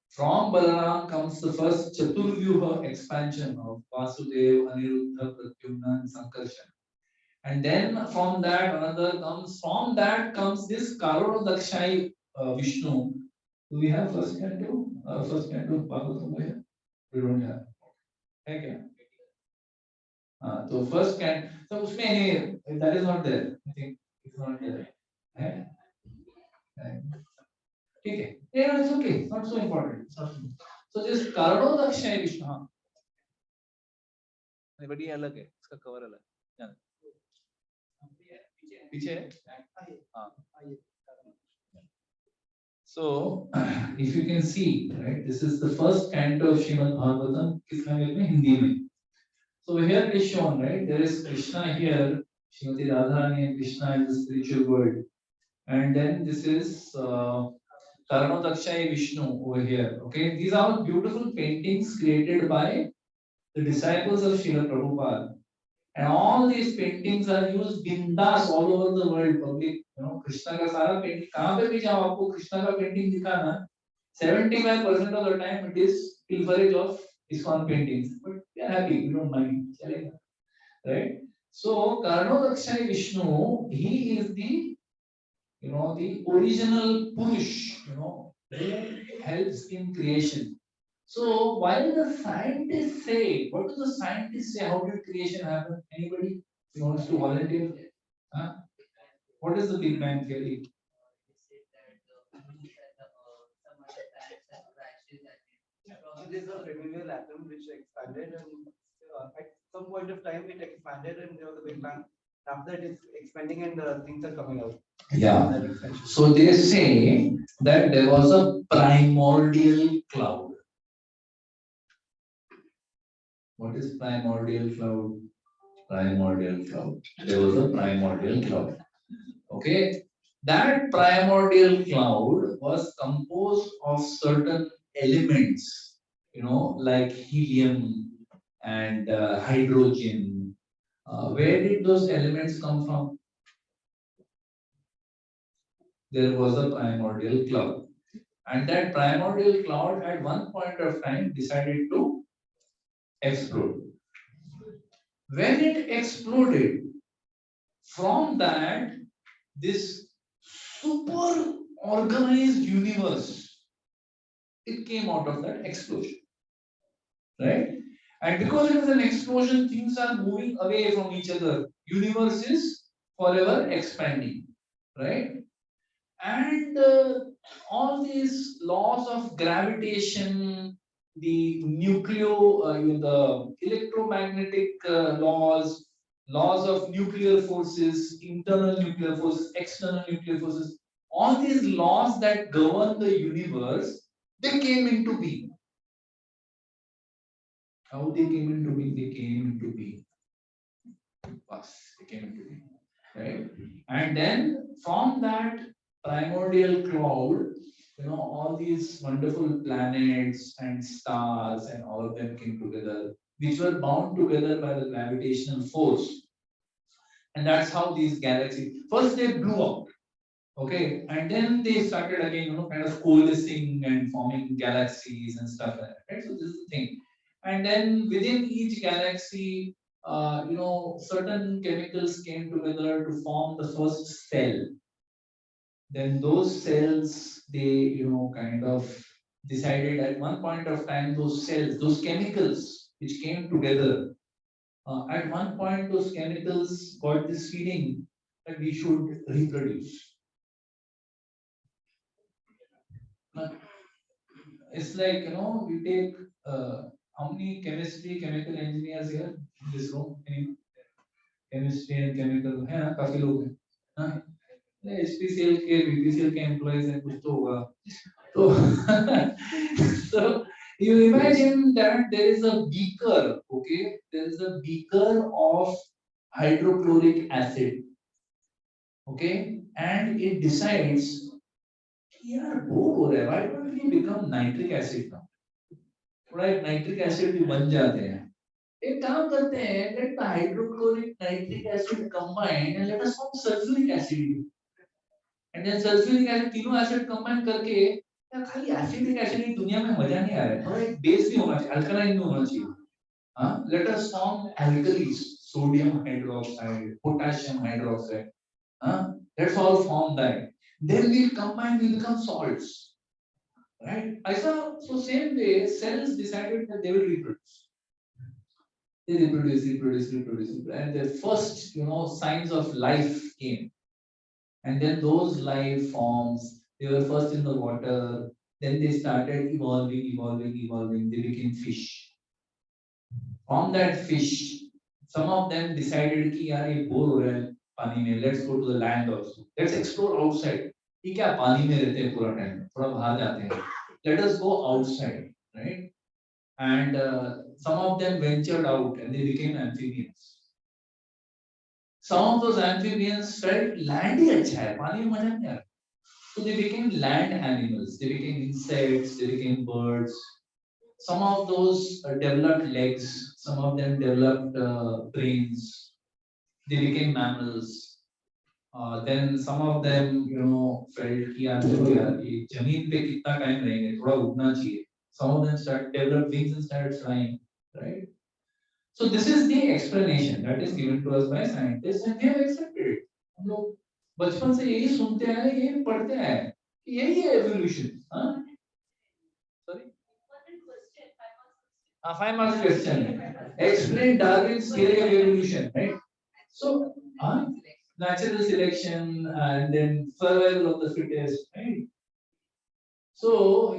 From Balaram comes the first Chaturvyuha expansion of Vasudeva, Aniruddha, Pradyumna, and Sankarshan. And then from that another comes. From that comes this Karodakshai Vishnu. Do we have first canto? First canto of Bhagavatam here? We don't have. Thank you. So first canto. So उसमें that is not there. I think it's not there. ठीक है, yeah, it's okay, it's not so important, it's not so just Karanodakshaya Vishnu, but ये अलग है, इसका cover अलग है, पीछे हाँ. So if you can see, right, this is the first canto of Srimad Bhagavatam, किस language में? हिंदी में. So here it is shown, right, there is Krishna here, Srimati Radharani and Krishna in the spiritual world, and then this is Karanodakshaya Vishnu over here. Okay, these are beautiful paintings created by the disciples of Srila Prabhupada. And all these paintings are used bindas all over the world. Public, Krishna का सारा painting, कहाँ पे भी जाओ आपको कृष्णा का painting दिखाना, 75% of the time it is pilferage of ISKCON paintings. But we are happy, we don't mind, चलेगा, right? So Karanodakshaya Vishnu, he is the original Purush, who helps in creation. So while the scientists say, what do the scientists say? How did creation happen? Anybody wants to volunteer? Huh? What is the Big Bang theory? There's a primordial atom which expanded, and at some point of time it expanded, and there was a Big Bang. After that, it's expanding, and things are coming out. Yeah. So they say that there was a primordial cloud. What is primordial cloud? Primordial cloud. There was a primordial cloud. Okay. That primordial cloud was composed of certain elements, like helium and hydrogen. Where did those elements come from? There was a primordial cloud. And that primordial cloud at one point of time decided to explode. When it exploded, from that, this super organized universe, it came out of that explosion. Right? And because it is an explosion, things are moving away from each other. Universe is forever expanding. Right? And all these laws of gravitation, the electromagnetic laws of nuclear forces, internal nuclear forces, external nuclear forces, all these laws that govern the universe, they came into being. How they came into being? They came into being. They came into being. right? And then from that primordial cloud, all these wonderful planets and stars and all of them came together, which were bound together by the gravitational force. And that's how these galaxies, first they blew up, okay, and then they started again, kind of coalescing and forming galaxies and stuff like that, right? So this is the thing. And then within each galaxy, certain chemicals came together to form the first cell. Then those cells, they, kind of decided at one point of time, those cells, those chemicals which came together, at one point, those chemicals got this feeling that we should reproduce. Now, it's like, we take how many chemical engineers here in this room? Any chemistry and chemical? है ना काफी लोग हैं हाँ HPCL के BPCL के employees हैं कुछ तो होगा तो so you imagine that there is a beaker, okay, there is a beaker of hydrochloric acid, okay, and it decides यार बोर हो रहा है, why don't we become nitric acid now? थोड़ा एक नाइट्रिक एसिड भी बन जाते हैं, एक काम करते हैं, let the hydrochloric nitric acid combine and let us form sulfuric acid, and then sulfuric acid तीनों एसिड कंबाइन करके यार खाली एसिडिक एसिड की दुनिया में मजा नहीं आ रहा है, थोड़ा एक बेस भी होना चाहिए, अल्कलाइन भी होना चाहिए, हाँ, let us form alkalis, sodium hydroxide, potassium hydroxide, हाँ, let's all form that, then we'll combine, we'll become salts. Right? So same way, cells decided that they will reproduce. They reproduce, and the first, signs of life came. And then those life forms, they were first in the water, then they started evolving. They became fish. From that fish, some of them decided कि यार ये bore हो रहा है पानी में, let's go to the land also. Let's explore outside. ये क्या पानी में रहते हैं पूरा टाइम, थोड़ा बाहर जाते हैं. Let us go outside, right? And some of them ventured out and they became amphibians. Some of those amphibians felt land ही अच्छा है, पानी में मजा नहीं आ रहा. So they became land animals. They became insects. They became birds. Some of those developed legs. Some of them developed brains. They became mammals. Then some of them, felt कि यार चलो यार ये जमीन पे कितना टाइम रहेंगे, थोड़ा उड़ना चाहिए. Some of them started developed wings and started flying, right? So this is the explanation that is given to us by scientists, and we have accepted it. हम लोग बचपन से यही सुनते आए, यही पढ़ते आए, यही है evolution. हाँ? Sorry? 5 marks question. Explain Darwin's theory of evolution, right? So, natural selection and then survival of the fittest, right? So,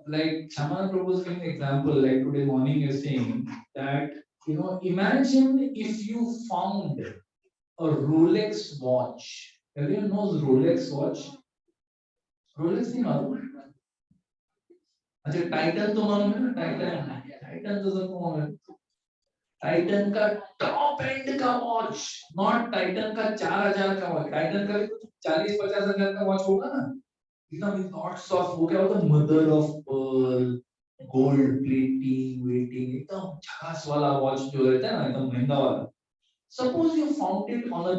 like Shaman Prabhu was giving an example, like today morning you're saying that, imagine if you found a Rolex watch. Everyone knows Rolex watch? Rolex नहीं मालूम? अच्छा Titan तो मालूम है ना, Titan तो सबको मालूम है. टाइटन का टॉप एंड का वॉच, नॉट टाइटन का 4,000 का वॉच. टाइटन का भी कुछ 40-50 हजार का वॉच होगा ना, एकदम लॉट्स ऑफ, वो क्या होता है, mother of pearl, gold plating, waiting, एकदम झकास वाला वॉच जो रहता है ना, एकदम महंगा वाला. Suppose you found it on a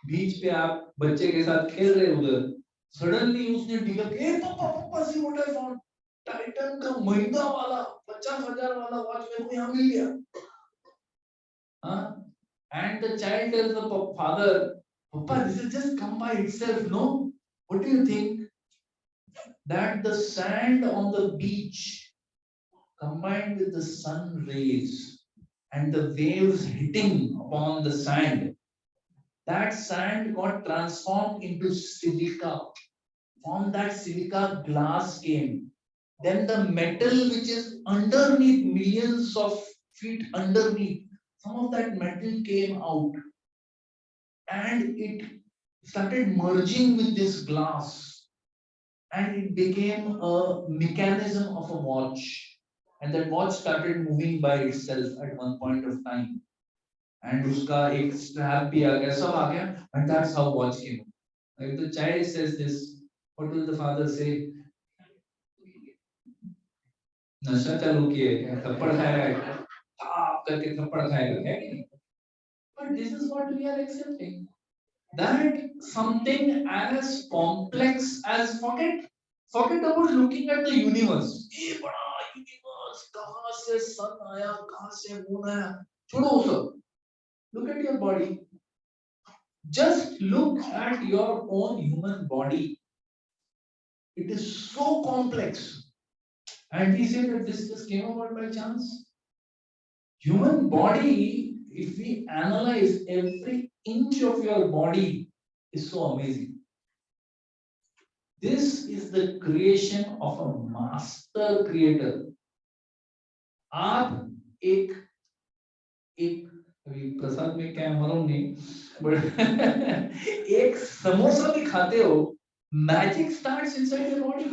beach पे आप बच्चे के साथ खेल रहे उधर, सडनली उसने डिगा के पापा पापा see what I found, Titan का महंगा वाला 50,000 वाला वॉच मेरे को यहाँ मिल गया. हाँ, and the child tells the father, Papa, this is just come by itself, no? What do you think? That the sand on the beach combined with the sun rays and the waves hitting upon the sand, that sand got transformed into silica. From that silica, glass came. Then the metal which is underneath, millions of feet underneath, some of that metal came out and it started merging with this glass and it became a mechanism of a watch, and that watch started moving by itself at one point of time. and उसका एक strap भी आ गया, सब आ गया, and that's how watch came. If the child says this, what will the father say? नशा चालू किया है क्या? थप्पड़ खाएगा, थाप करके थप्पड़ खाएगा, है कि नहीं? But this is what we are accepting. That something as complex as forget about looking at the universe. ये बड़ा universe, कहाँ से sun आया, कहाँ से moon आया, छोड़ो वो सब. Look at your body. Just look at your own human body. It is so complex. And we say that this just came about by chance. Human body, if we analyze every inch of your body, is so amazing. This is the creation of a master creator. आप एक एक अभी प्रसाद में क्या मालूम नहीं, but एक समोसा भी खाते हो, magic starts inside your body.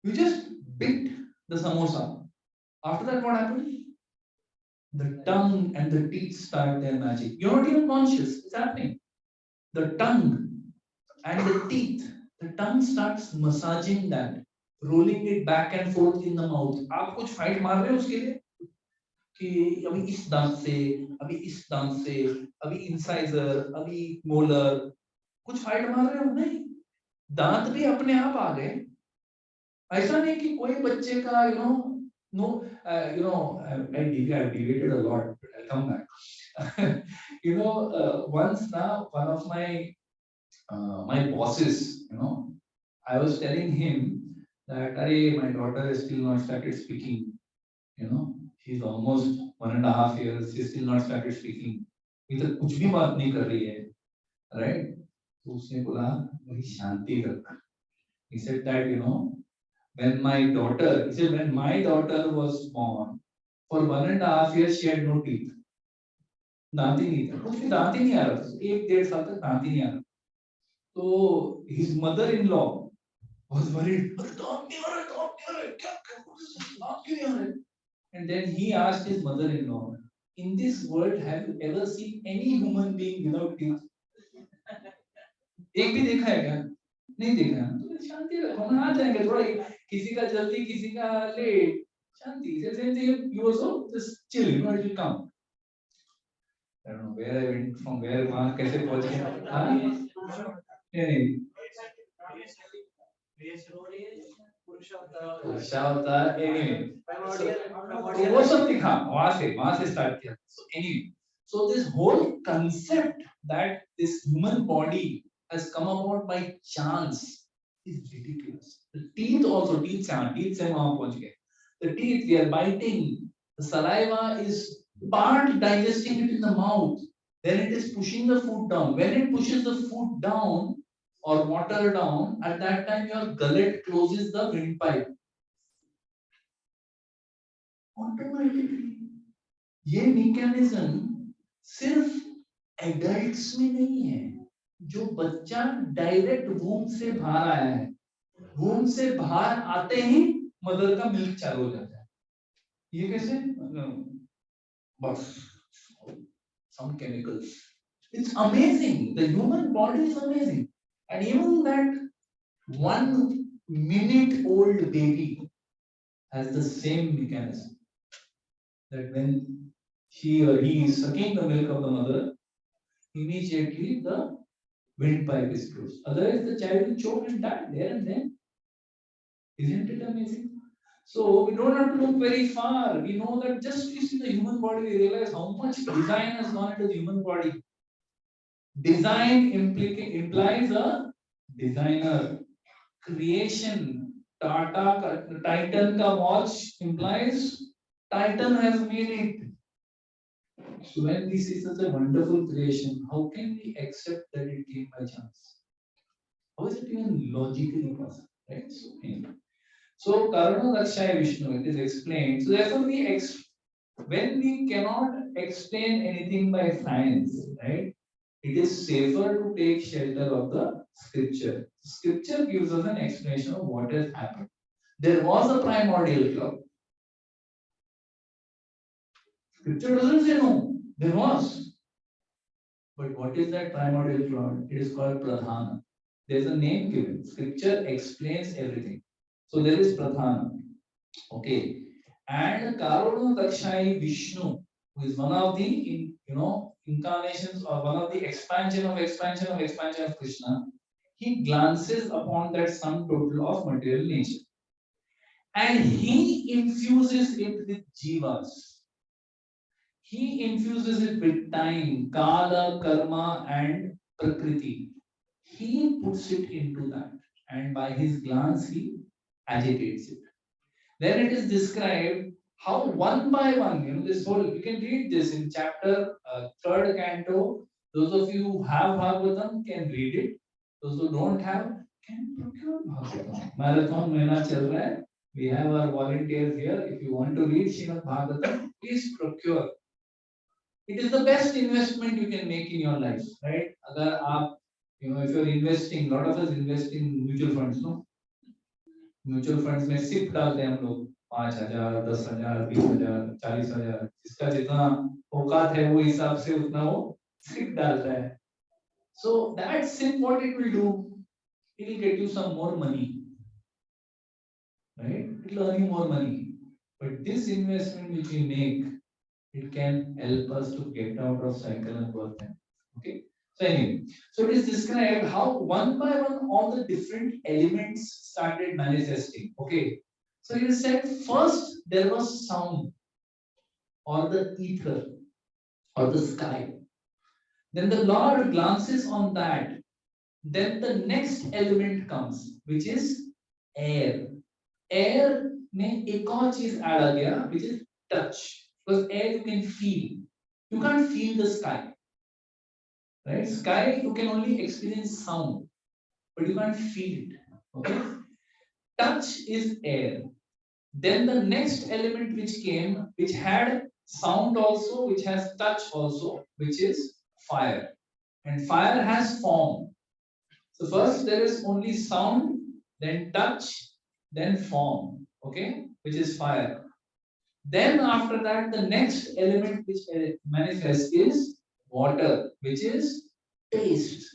You just bit the samosa. After that, what happens? The tongue and the teeth start their magic. You're not even conscious. It's happening. The tongue and the teeth. The tongue starts massaging that, rolling it back and forth in the mouth. आप कुछ fight मार रहे हो उसके लिए कि अभी इस दांत से, अभी इस दांत से, अभी incisor, अभी molar, कुछ fight मार रहे हो नहीं. दांत भी अपने आप आ गए. ऐसा नहीं कि कोई बच्चे का no I deviated a lot, but I'll come back. Once now one of my bosses, I was telling him that my daughter has still not started speaking. She's almost 1.5 years, she's still not started speaking. अभी तक कुछ भी बात नहीं कर रही है, right? तो उसने बोला बड़ी शांति रख. He said that when my daughter was born, for 1.5 years she had no teeth. दांत ही नहीं था, कुछ भी दांत ही नहीं आ रहा था, 1-1.5 साल तक दांत ही नहीं आ रहा. तो his mother-in-law was worried. अरे दांत नहीं आ रहे, दांत नहीं आ रहे, क्या दांत क्यों नहीं आ रहे? And then he asked his mother-in-law, in this world have you ever seen any human being without teeth? एक भी देखा है क्या? नहीं देखा. तो शांति रखो ना, आ जाएंगे. थोड़ा किसी का जल्दी, किसी का लेट, शांति से. Same thing, you also just chill, it will come. I don't know where I went from where, वहाँ कैसे पहुँच गया. हाँ? नहीं. पुरुषावतार anyway. तो वो सब दिखा, वहाँ से start किया. So anyway, so this whole concept that this human body has come about by chance is ridiculous. The teeth also, teeth से वहाँ पहुँच गए. The teeth, we are biting. The saliva is part digesting it in the mouth. Then it is pushing the food down. When it pushes the food down or water down, at that time your gullet closes the windpipe. Automatically. ये mechanism सिर्फ adults में नहीं है. जो बच्चा direct वूम से बाहर आया है, वूम से बाहर आते ही मदर का मिल्क चालू हो जाता है. ये कैसे? बस some chemicals. It's amazing. The human body is amazing. And even that 1 minute old baby has the same mechanism. That when she or he is sucking the milk of the mother, immediately the windpipe is closed. Otherwise, the child will choke and die there and then. Isn't it amazing? So we don't have to look very far. We know that just you see the human body, we realize how much design has gone into the human body. Design implies a designer. Creation, Titan ka watch implies Titan has made it. So when we see such a wonderful creation, how can we accept that it came by chance? How is it even logically possible? Right? So, anyway. So Karana Lakshaya Vishnu, it is explained. So therefore when we cannot explain anything by science, right? It is safer to take shelter of the scripture. Scripture gives us an explanation of what has happened. There was a primordial cloud. Scripture doesn't say no. There was. But what is that primordial Lord? It is called Pradhana. There is a name given. Scripture explains everything. So there is Pradhana. Okay. And Karuna Dakshai Vishnu, who is one of the incarnations or one of the expansion of Krishna, he glances upon that sum total of material nature. And he infuses it with jivas. He infuses it with time, kala, karma, and prakriti. He puts it into that, and by his glance, he agitates it. Then it is described how one by one, this whole, you can read this in chapter 3rd canto. Those of you who have Bhagavatam can read it. Those who don't have can procure Bhagavatam. Marathon Mehna chal raha hai. We have our volunteers here. If you want to read Srimad Bhagavatam, please procure. It is the best investment you can make in your life, right? Agar aap, if you're investing, a lot of us invest in mutual funds, no? Mutual funds में SIP डालते हैं हम लोग 5,000, 10,000, 20,000, 40,000, जिसका जितना औकात है वो हिसाब से उतना वो सिप डालता है. So that SIP, what it will do, it will get you some more money, right? It will earn you more money. But this investment which we make, it can help us to get out of cycle and work them. Okay. So anyway, so it is described how one by one all the different elements started manifesting. Okay. So it is said first there was sound or the ether or the sky. Then the Lord glances on that. Then the next element comes, which is air. Air में एक और चीज add आ गया, which is touch. Because air you can feel. You can't feel the sky. Right? Sky, you can only experience sound, but you can't feel it. Okay? Touch is air. Then the next element which came, which had sound also, which has touch also, which is fire. And fire has form. So first there is only sound, then touch, then form. Okay? Which is fire. Then after that, the next element which manifests is water, which is taste.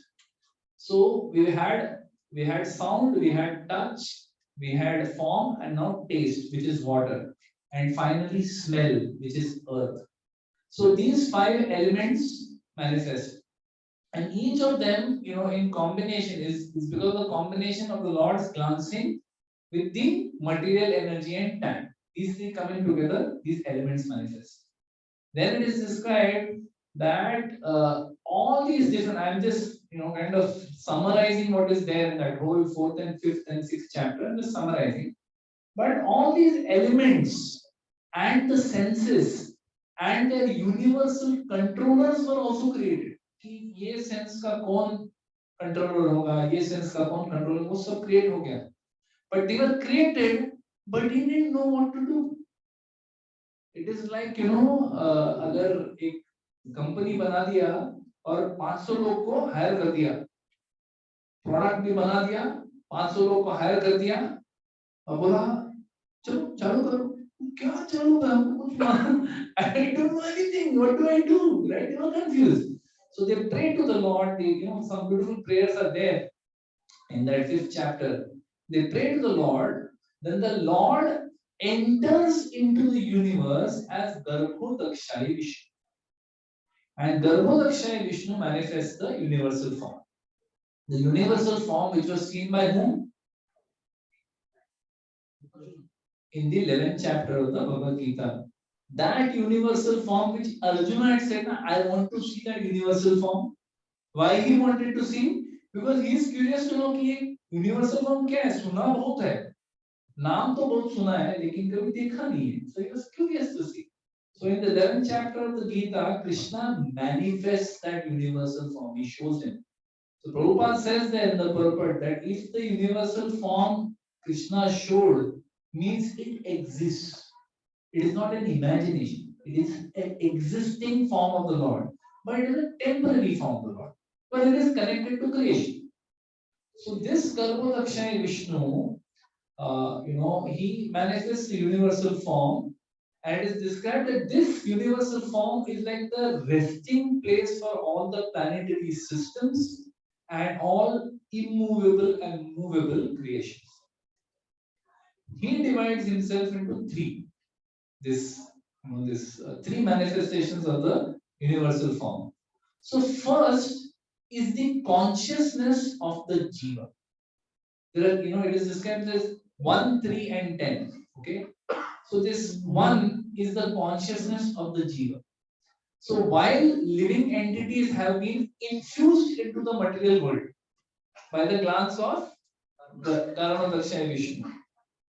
So we had sound, we had touch, we had form, and now taste, which is water, and finally smell, which is earth. So these 5 elements manifest, and each of them, in combination is because the combination of the Lord's glancing with the material energy and time. These three coming together, these elements manifest. Then it is described that all these different, I'm just kind of summarizing what is there in that whole 4th and 5th and 6th chapter, I'm just summarizing. But all these elements and the senses and their universal controllers were also created. कि ये sense का कौन controller होगा, ये sense का कौन controller, वो सब create हो गया. But they were created, but he didn't know what to do. It is like अगर एक कंपनी बना दिया और 500 लोग को हायर कर दिया, प्रोडक्ट भी बना दिया, 500 लोग को हायर कर दिया और बोला चलो चालू करो. क्या चालू करूं? I don't know anything. What do I do? Right? They were confused. So they pray to the Lord. They, some beautiful prayers are there in that 5th chapter. They pray to the Lord. Then the Lord enters into the universe as Garbhodakshai Vishnu. And Garbhodakshai Vishnu manifests the universal form. The universal form which was seen by whom? In the 11th chapter of the Bhagavad Gita. That universal form which Arjuna had said, I want to see that universal form. Why he wanted to see? Because he is curious to know कि universal form क्या है? सुना बहुत है. नाम तो बहुत सुना है, लेकिन कभी देखा नहीं है. So he was curious to see. So in the 11th chapter of the Gita, Krishna manifests that universal form. He shows him. So Prabhupada says there in the purport that if the universal form Krishna showed means it exists. It is not an imagination. It is an existing form of the Lord. But it is a temporary form of the Lord. But it is connected to creation. So this Garbhodakshaya Vishnu, he manifests the universal form And it is described that this universal form is like the resting place for all the planetary systems and all immovable and movable creations. He divides himself into three. Three manifestations of the universal form. So first is the consciousness of the jiva. There are, it is described as 1, 3, and 10. Okay. So this one is the consciousness of the jiva. So while living entities have been infused into the material world by the glance of the Karana Dakshaya Vishnu,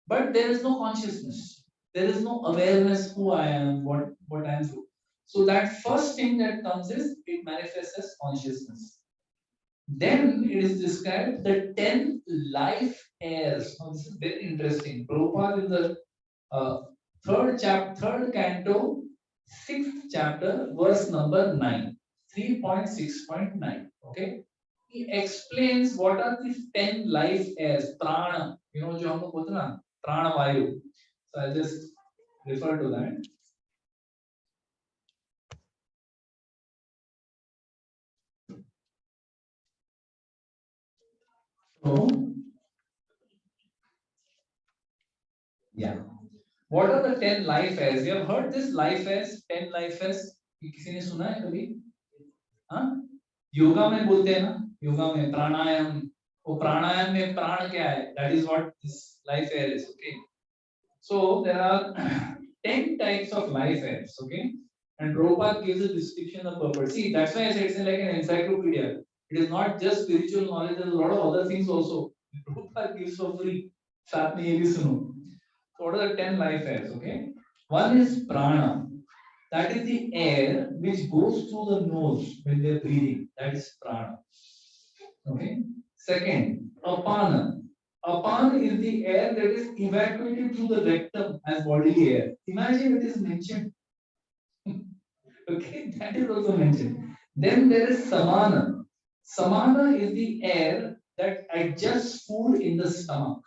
but there is no consciousness. There is no awareness who I am, what I am through. So that first thing that comes is it manifests as consciousness. Then it is described the 10 life airs. Now this is very interesting. Prabhupada in the third canto, sixth chapter, verse number 9, 3.6.9. Okay. He explains what are these 10 life airs, prana, जो हम लोग बोलते हैं ना, prana vayu. So I'll just refer to that. So, yeah. What are the 10 life airs? You have heard this life airs, 10 life airs? किसी ने सुना है कभी? हाँ? योगा में बोलते हैं ना, योगा में प्राणायाम, वो प्राणायाम में प्राण क्या है? That is what this life air is. Okay. So there are 10 types of life airs. Okay. And Prabhupada gives a description of purpose. See, that's why I said it's like an encyclopedia. It is not just spiritual knowledge, there's a lot of other things also. Prabhupada gives for free. साथ में ये भी सुनो. So what are the 10 life airs? Okay. One is prana. That is the air which goes through the nose when they are breathing. That is prana. Okay. Second, apana. Apana is the air that is evacuated through the rectum as bodily air. Imagine it is mentioned. Okay, that is also mentioned. Then there is samana. Samana is the air that adjusts food in the stomach.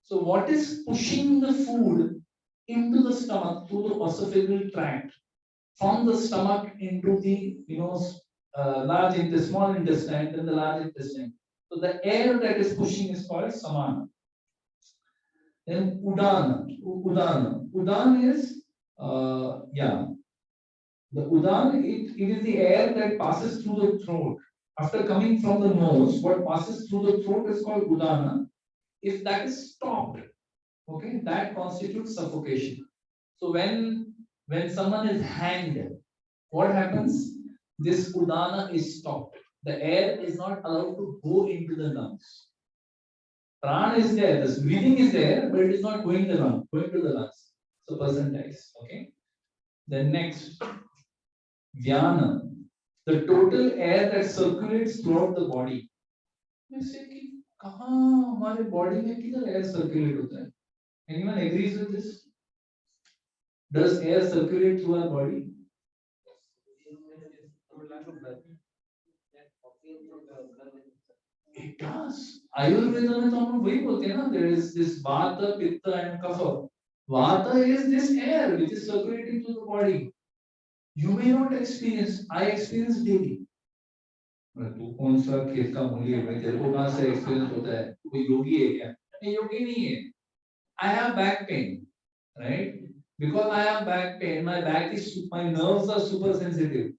So what is pushing the food into the stomach through the esophageal tract, from the stomach into the large intestine, small intestine, then the large intestine. So the air that is pushing is called samana. Then udana. Udan is the udan. It is the air that passes through the throat. After coming from the nose, what passes through the throat is called udana. If that is stopped, okay, that constitutes suffocation. So when someone is hanged, what happens? This udana is stopped. The air is not allowed to go into the lungs. Prana is there, the breathing is there, but it is not going to the lungs. So person dies. Okay. Then next, Vyana, the total air that circulates throughout the body. जैसे कि कहाँ हमारे body में किधर air circulate होता है? Anyone agrees with this? Does air circulate through our body? It does. Ayurveda में तो हम लोग वही बोलते हैं ना, there is this vata, pitta and kapha. Vata is this air which is circulating through the body. You may not experience, I experience daily. तू कौन सा खेत का मूली है भाई, तेरे को कहाँ से एक्सपीरियंस होता है? कोई योगी है क्या? नहीं, योगी नहीं है. I have back pain, right? Because I have back pain, my nerves are super sensitive.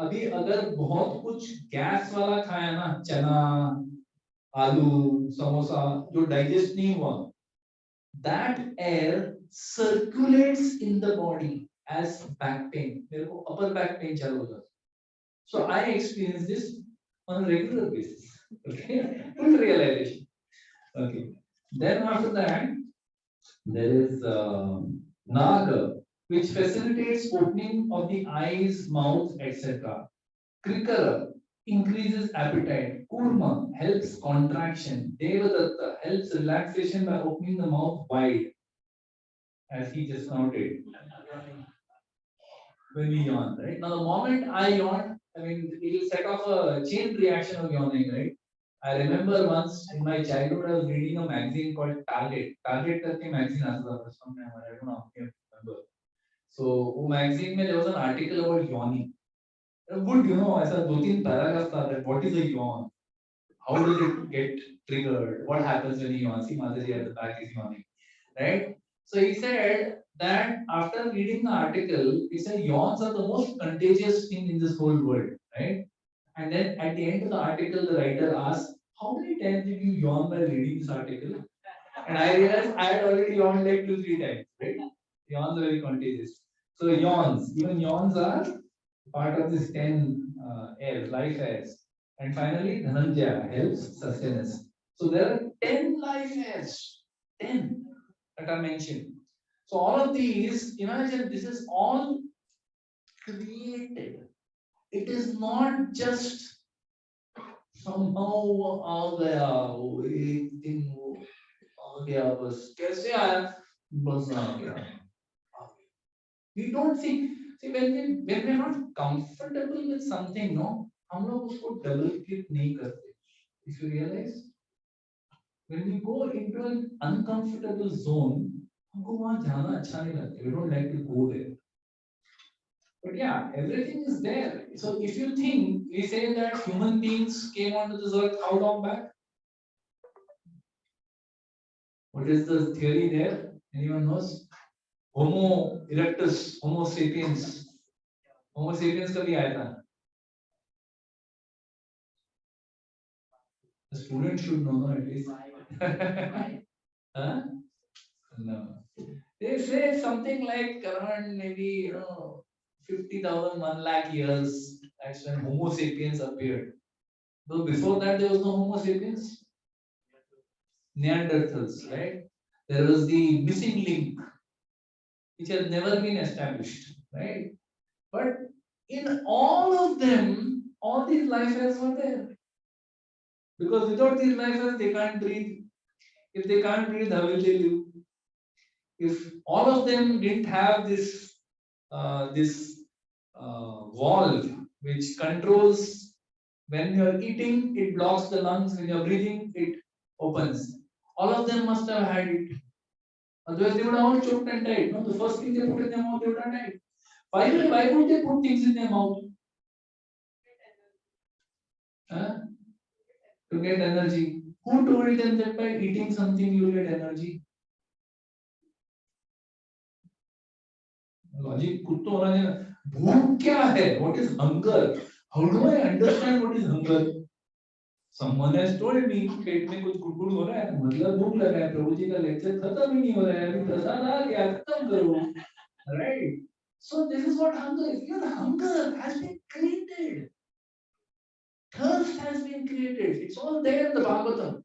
अभी अगर बहुत कुछ गैस वाला खाया ना, चना, आलू, समोसा, जो डाइजेस्ट नहीं हुआ, that air circulates in the body as back pain. मेरे को upper back pain चालू हो जाता. So I experience this on a regular basis. Okay, full realization. Okay. Then after that, there is Naga, which facilitates opening of the eyes, mouth, etc. Krikara increases appetite. Kurma helps contraction. Devadatta helps relaxation by opening the mouth wide, as he just now did. When we yawn, right? Now, the moment I yawn, I mean, it will set off a chain reaction of yawning, right? I remember once in my childhood, I was reading a magazine called Target. Target करके magazine आता था sometime, I don't know. So वो magazine में there was an article about yawning. Good, ऐसा 2-3 paragraphs था that what is a yawn? How does it get triggered? What happens when you yawn? See, Mataji at the back is yawning, right? So he said that after reading the article, he said yawns are the most contagious thing in this whole world, right? And then at the end of the article, the writer asked, "How many times did you yawn while reading this article?" And I realized I had already yawned like 2-3 times, right? Yawns are very contagious. So yawns, even yawns are part of this 10 airs, life airs. And finally, Dhananjaya helps sustenance. So there are 10 life airs, 10 that are mentioned. So all of these, imagine this is all created. It is not just somehow आ गया वो एक दिन वो आ गया बस कैसे आया बस आ गया we don't see when we're not comfortable with something no हम लोग उसको double click नहीं करते if you realize when we go into an uncomfortable zone हमको वहाँ जाना अच्छा नहीं लगता we don't like to go there but yeah everything is there so if you think we say that human beings came onto this earth how long back what is the theory there anyone knows homo erectus homo sapiens कभी आया था the student should know no, at least huh? No. They say something like around maybe 50,000, 1 lakh years. That's when Homo sapiens appeared. So before that, there was no Homo sapiens. Neanderthals, right? There was the missing link, which has never been established, right? But in all of them, all these life forms were there. Because without these life forms, they can't breathe. If they can't breathe, how will they live? If all of them didn't have this valve which controls when you're eating, it blocks the lungs. When you're breathing, it opens. All of them must have had it. Otherwise, they would have all choked and died. No, the first thing they put in their mouth, they would have died. Why would they put things in their mouth? Huh? To get energy. Who told them that by eating something you will get energy? Logic कुछ तो होना चाहिए ना भूख क्या है what is hunger how do I understand what is hunger someone has told me पेट में कुछ गुड़गुड़ हो रहा है मतलब भूख लगा है प्रभु जी का लेक्चर खत्म ही नहीं हो रहा है अभी प्रसाद आ गया खत्म करो right so this is what hunger is your hunger has been created thirst has been created it's all there in the Bhagavatam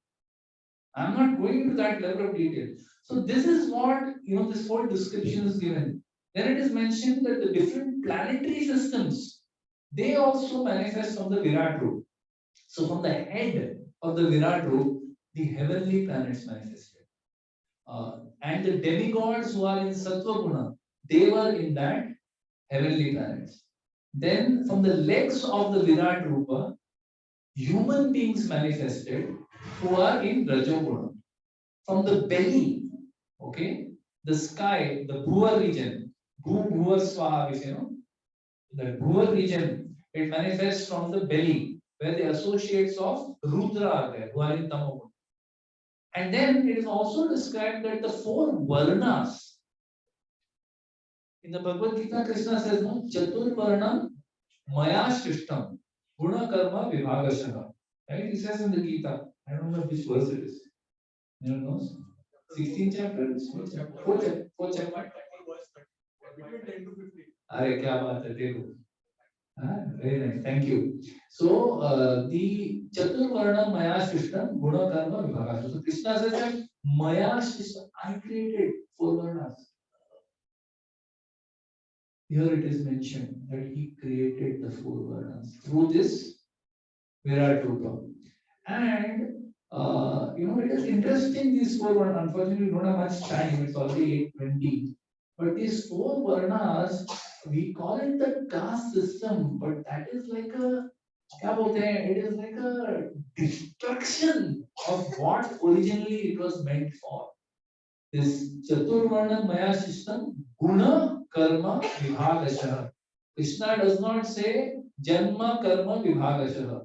I'm not going into that level of detail so this is what this whole description is given. Then it is mentioned that the different planetary systems, they also manifest from the Virat root. So from the head of the Virat root, the heavenly planets manifested. And the demigods who are in Sattva Guna, they were in that heavenly planets. Then from the legs of the Virat Rupa, human beings manifested who are in Rajoguna. From the belly, okay, the sky, the Bhuva region, Bhuva Swaha, the Bhuva region, it manifests from the belly, where the associates of Rudra are there, who are in Tamoguna. And then it is also described that the 4 Varnas, in the Bhagavad Gita, Krishna says, no, Chatur Varnam Maya Shishtam, Guna Karma Vibhagashaha. Right? He says in the Gita, I don't know which verse it is. Anyone knows? 16th chapter? 4th chapter. Between 10 to 15. अरे क्या बात है देखो very nice thank you so the chaturvarna maya system guna karma vibhaga so Krishna says that maya system I created 4 varnas here it is mentioned that he created the 4 varnas through this Virat Rupa and it is interesting these 4 varnas unfortunately we don't have much time it's already 8:20 but these 4 varnas we call it the caste system, but that is like it is like a destruction of what originally it was meant for. This Chaturvarna Maya system, Guna, karma vibhagashah. Krishna does not say janma karma vibhagashah.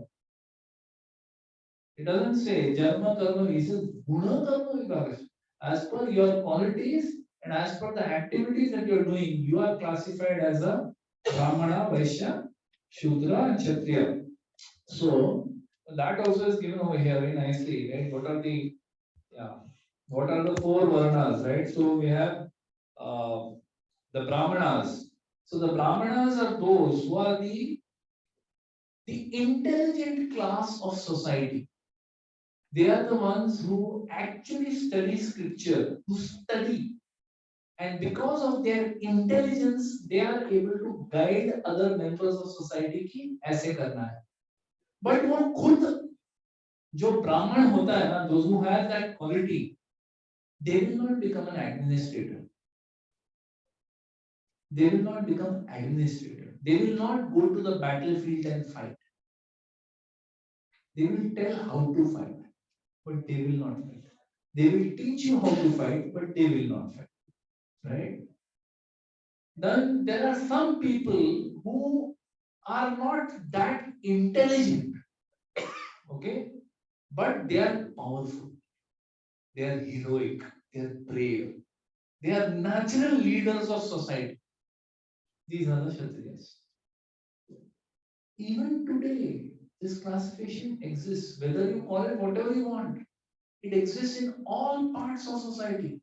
It doesn't say janma karma, he says guna karma vibhagashah. As per your qualities and as per the activities that you are doing, you are classified as a Brahmana, Vaishya, Shudra, and Kshatriya. So that also is given over here very nicely, right? Yeah, what are the four varnas, right? So we have uh, the Brahmanas. So the Brahmanas are those who are the intelligent class of society. They are the ones who actually study scripture, who study, and because of their intelligence, they are able to guide other members of society कि ऐसे करना है. But वो खुद जो ब्राह्मण होता है ना, those who have that quality, they will not become an administrator. They will not become administrator. They will not go to the battlefield and fight. They will tell how to fight, but they will not fight. They will teach you how to fight, but they will not fight. Right? Then there are some people who are not that intelligent, okay, but they are powerful, they are heroic, they are brave, they are natural leaders of society. These are the Kshatriyas. Even today, this classification exists, whether you call it whatever you want. It exists in all parts of society.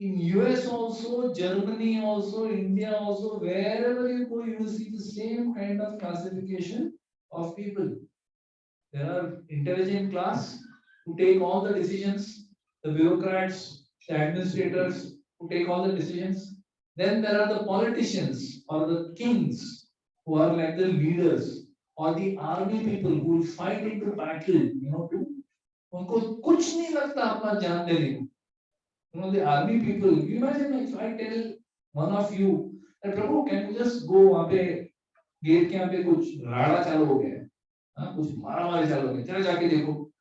In US also, Germany also, India also, wherever you go, you will see the same kind of classification of people. There are intelligent class who take all the decisions, the bureaucrats, the administrators who take all the decisions. Then there are the politicians or the kings who are like the leaders or the army people who will fight into battle, to उनको कुछ नहीं लगता अपना जान देने को. The army people, you imagine if I tell one of you that Prabhu, can you just go वहाँ पे गेट के यहाँ पे कुछ राड़ा चालू हो गया है, हाँ कुछ मारा मारी चालू हो गया, चलो जाके देखो.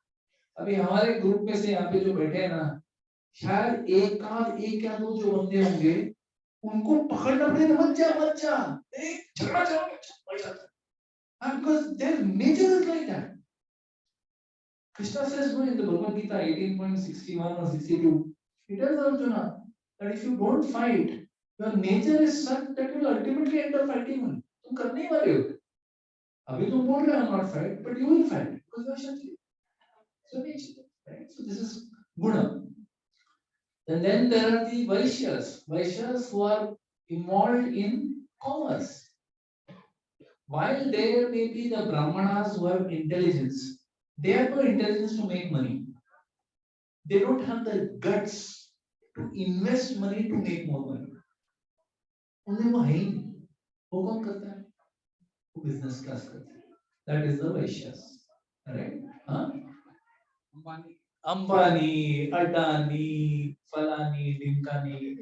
अभी हमारे ग्रुप में से यहाँ पे जो बैठे हैं ना, शायद एक या दो जो बंदे होंगे, उनको पकड़ना पड़ेगा, मत जा, झगड़ा चलो, because their nature is like that. Krishna says no in the Bhagavad Gita 18.61 or 62. He tells Arjuna that if you don't fight, your nature is such that you will ultimately end up fighting only. तुम करने ही वाले हो. अभी तुम बोल रहे हो not fight, but you will fight because you are Kshatriya. So nature, right? So this is guna. And then there are the Vaishyas who are involved in commerce. While there may be the Brahmanas who have intelligence, they have no intelligence to make money. They don't have the guts to invest money to make more money. उन्हें वो है ही नहीं. वो कौन करता है? वो business class करता है. That is the Vaishyas, right? Huh? Ambani, Adani, Falani, Dimkani.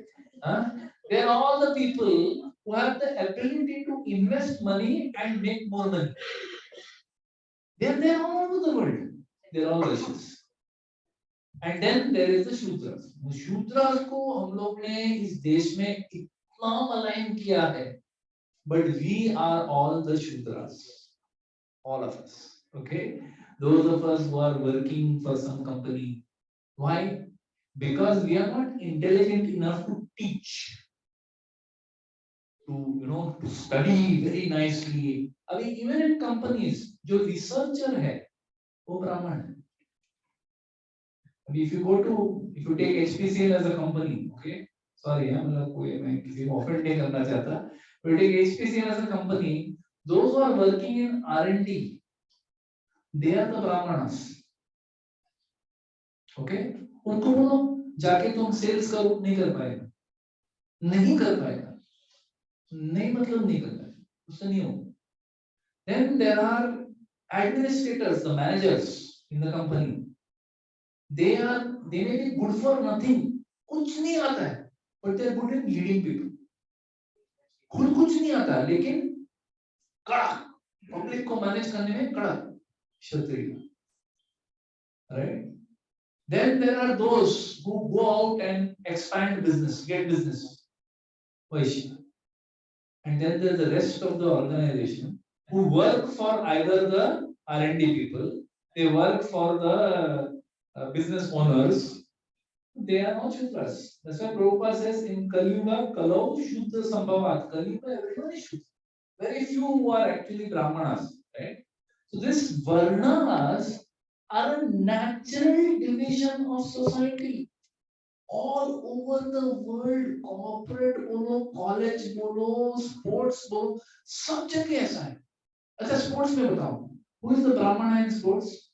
Huh? They are all the people who have the ability to invest money and make more money. They are there all over the world. They are all Vaishyas. And then there is the Shudras. Shudras को हम लोग ने इस देश में इतना malign किया है, but we are all the Shudras, all of us. Okay, those of us who are working for some company. Why? Because we are not intelligent enough to teach, to study very nicely. I mean, even in companies, जो researcher है, वो ब्राह्मण है. If you take HPCL as a company, okay, sorry, मैं किसी को offend नहीं करना चाहता, but you take HPCL as a company, those who are working in R&D, they are the brahmanas, okay, उनको बोलो जाके तुम sales करो, नहीं कर पाएगा, नहीं मतलब नहीं करता है, उससे नहीं होगा. Then there are administrators, the managers in the company. They may be good for nothing, कुछ नहीं आता है, but they are good in leading people. खुद कुछ नहीं आता है, लेकिन कड़ा पब्लिक को मैनेज करने में कड़ा क्षत्रिय, right? Then there are those who go out and expand business, get business. Vaishya. And then there's the rest of the organization who work for either the R&D people, they work for the business owners. They are not Shudras. That's why Prabhupada says in Kali Yuga, Kalau Shuddha Sambhavat. Kali Yuga, everyone is Shudra. Very few who are actually Brahmanas, right? So this Varnas are a natural division of society. All over the world, corporate बोलो, college बोलो, sports बोलो, सब जगह ऐसा है. अच्छा sports में बताओ, who is the Brahmana in sports?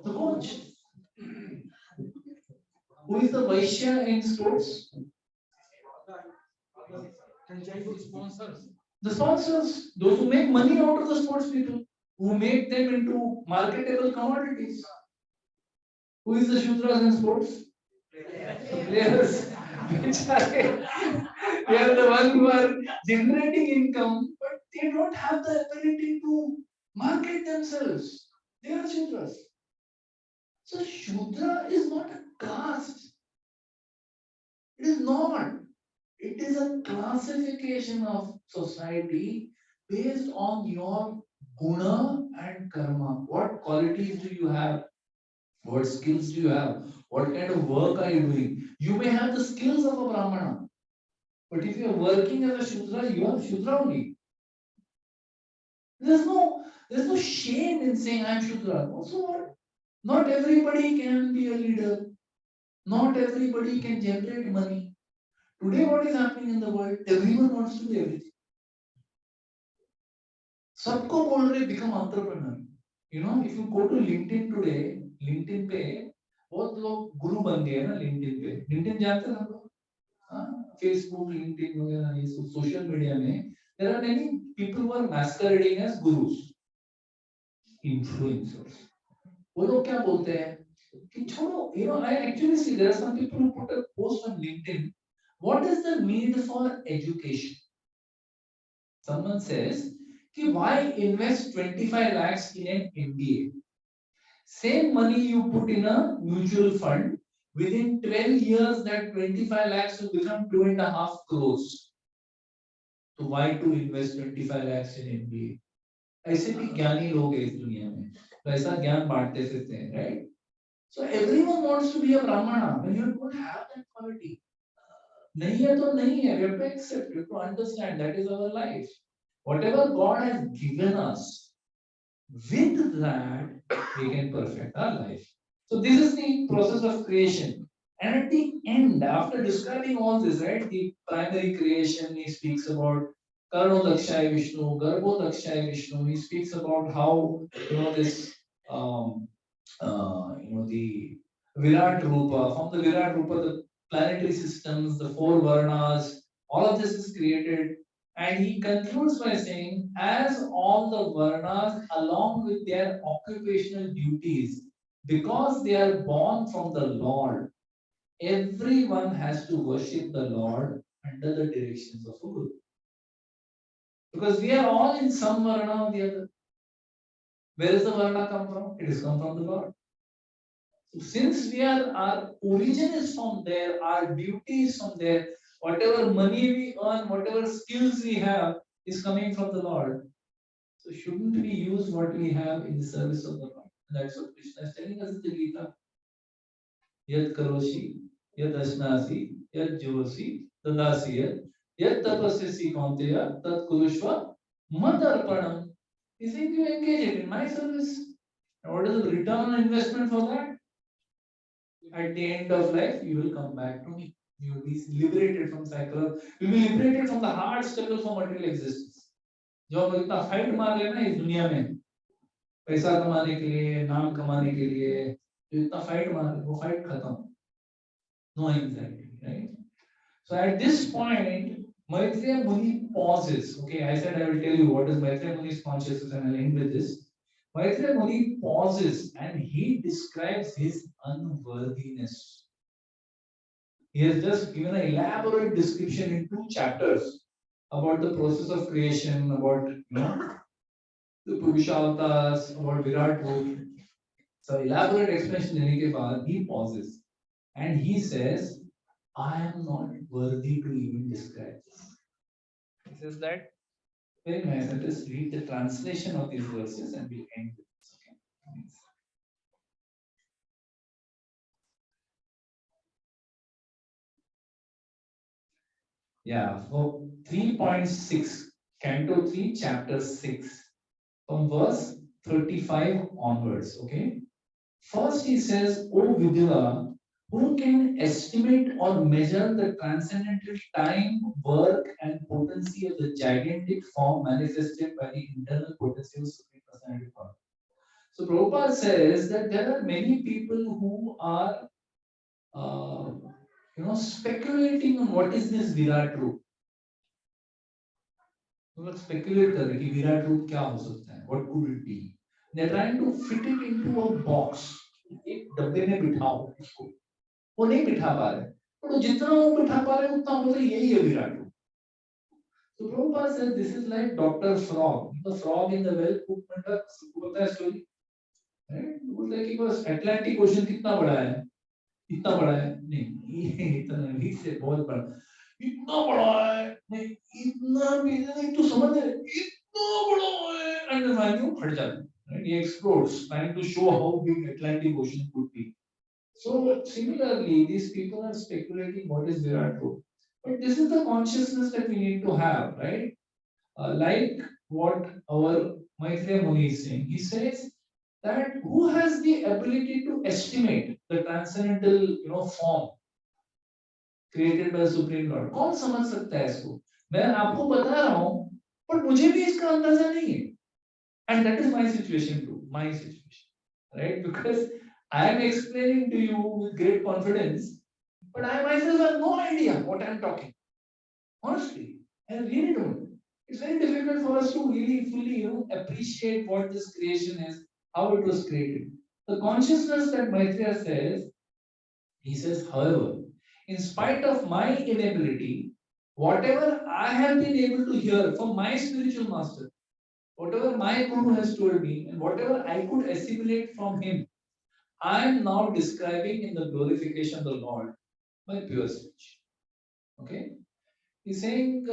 The coach. Who is the Vaishya in sports? The sponsors, those who make money out of the sports people, who make them into marketable commodities. Who is the Shudras in sports? The players. They are the ones who are generating income, but they don't have the ability to market themselves. They are Shudras. So Shudra is not a caste. It is not. It is a classification of society based on your guna and karma. What qualities do you have? What skills do you have? What kind of work are you doing? You may have the skills of a Brahmana, but if you are working as a Shudra, you are Shudra only. There's no shame in saying I'm Shudra. Also, what? Not everybody can be a leader. Not everybody can generate money. Today, what is happening in the world? Everyone wants to be everything. सबको बोल रहे become entrepreneur. You know, if you go to LinkedIn today, LinkedIn पे बहुत लोग गुरु बन गए ना LinkedIn पे. LinkedIn जानते हैं ना लोग? Facebook, LinkedIn वगैरह ये सब social media में there are many people who are masquerading as gurus, influencers. वो लोग क्या बोलते हैं कि छोड़ो, you know, I actually see there are some people who put a post on LinkedIn. What is the need for education? Someone says कि why invest 25 lakhs in an MBA? Same money you put in a mutual fund, within 12 years that 25 lakhs will become 2.5 crores. So why to invest 25 lakhs in MBA? ऐसे भी ज्ञानी लोग हैं इस दुनिया में, तो ऐसा ज्ञान बांटते फिरते हैं, right? So everyone wants to be a Brahmana when you don't have that quality. नहीं है तो नहीं है. We have to accept, we have to understand that is our life. Whatever God has given us, with that we can perfect our life. So this is the process of creation. And at the end, after describing all this, right, the primary creation, he speaks about Karnodakshay Vishnu, Garbhodakshay Vishnu. He speaks about how, you know, this, you know, the Virat Rupa, from the Virat Rupa, the planetary systems, the four Varnas, all of this is created. And he concludes by saying, as all the Varnas, along with their occupational duties, because they are born from the Lord, everyone has to worship the Lord under the directions of a Guru. Because we are all in some Varna or the other. Where does the Varna come from? It has come from the Lord. So since our origin is from there, our duty is from there, whatever money we earn, whatever skills we have is coming from the Lord. So shouldn't we use what we have in the service of the Lord? And that's what Krishna is telling us in the Gita. Yad karoshi, yad asnasi, yad josi, tadasi yad tapasyasi kaunteya, tad kurushva mad arpanam. He's saying you engage it in my service. And what is the return on investment for that? At the end of life, you will come back to me. You will be liberated from cycle. You will be liberated from the hard struggle for material existence. जो हम इतना fight मार रहे हैं ना इस दुनिया में पैसा कमाने के लिए, नाम कमाने के लिए, जो इतना फाइट मार रहे हैं, वो फाइट खत्म. No anxiety, right? So at this point, Maitreya Muni pauses. Okay, I said I will tell you what is Maitreya Muni's consciousness, and I'll end with this. Maitreya Muni pauses and he describes his unworthiness. He has just given an elaborate description in 2 chapters about the process of creation, about the Purusharthas, about Virat Rupa. So elaborate explanation देने के बाद he pauses and he says, I am not worthy to even describe this. He says that very nice. I'll just read the translation of these verses and we'll end with this. Okay. Yeah, so 3.6, Canto 3, Chapter 6, from verse 35 onwards. Okay. First, he says, O Vidura, who can estimate or measure the transcendental time, work, and potency of the gigantic form manifested by the internal potency of Supreme Personality of God? So Prabhupada says that there are many people who are, speculating on what is this Virat Roop. तो लोग speculate कर रहे हैं कि विराट रूप क्या हो सकता है, what could it be? They're trying to fit it into a box. एक डब्बे में बिठाओ इसको, वो नहीं बिठा पा रहे, पर जितना वो बिठा पा रहे उतना बोल रहे यही है विराट रूप. So Prabhupada says this is like Dr. Frog, the frog in the well. बोलता है story, बोलता है कि बस अटलांटिक ओशन कितना बड़ा है, इतना बड़ा है नहीं, ये इतना नहीं से बहुत बड़ा, इतना बड़ा है नहीं, इतना भी नहीं, तो समझ रहे इतना बड़ा है, and the value फट जाता है, right? He explodes trying to show how big Atlantic Ocean could be. So similarly, these people are speculating what is Virat Roop, but this is the consciousness that we need to have, right? Like what our Maitreya Muni is saying, he says that who has the ability to estimate the transcendental, form created by the Supreme Lord? कौन समझ सकता है इसको? मैं आपको बता रहा हूँ, पर मुझे भी इसका अंदाजा नहीं है. And that is my situation too, right? Because I am explaining to you with great confidence, but I myself have no idea what I am talking. Honestly, I really don't. It's very difficult for us to really fully, appreciate what this creation is, how it was created. The consciousness that Maitreya says, he says, however, in spite of my inability, whatever I have been able to hear from my spiritual master, whatever my guru has told me, and whatever I could assimilate from him, I am now describing in the glorification of the Lord by pure speech. Okay? He's saying,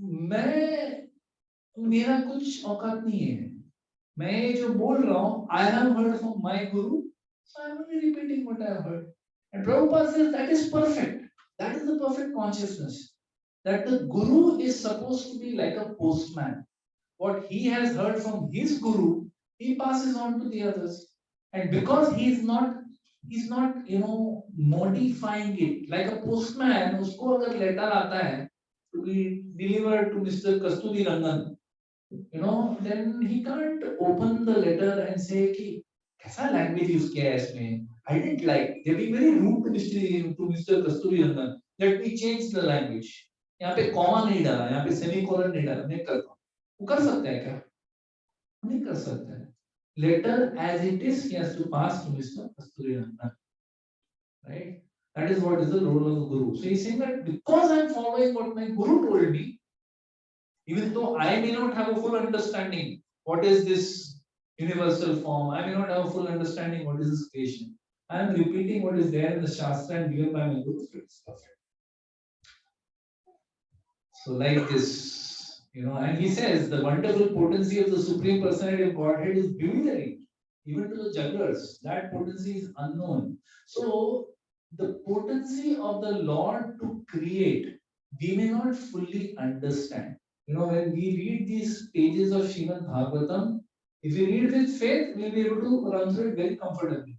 मैं मेरा कुछ औकात नहीं है, मैं ये जो बोल रहा हूँ, I have heard from my guru, so I am only repeating what I have heard. And Prabhupada says that is perfect. That is the perfect consciousness. That the guru is supposed to be like a postman. What he has heard from his guru, he passes on to the others. And because he's not, modifying it like a postman. उसको अगर letter आता है to be delivered to Mr. Kasturi Rangan, then he can't open the letter and say कि कैसा language use किया है इसमें. I didn't like. They're being very rude to Mr. Kasturi Rangan. Let me change the language. यहाँ पे comma नहीं डाला, यहाँ पे semicolon नहीं डाला, मैं करता हूँ. वो कर सकता है क्या? नहीं कर सकता है. Letter as it is, he has to pass to Mr. Kasturi Rangan. Right? That is what is the role of the guru. So he's saying that because I'm following what my guru told me, even though I may not have a full understanding what is this universal form, I may not have a full understanding what is this creation. I am repeating what is there in the Shastra and given by my guru. So it's perfect. So like this, and he says the wonderful potency of the Supreme Personality of Godhead is bewildering, even to the jugglers. That potency is unknown. So the potency of the Lord to create, we may not fully understand. When we read these pages of Srimad Bhagavatam, if we read with faith, we'll be able to run through it very comfortably.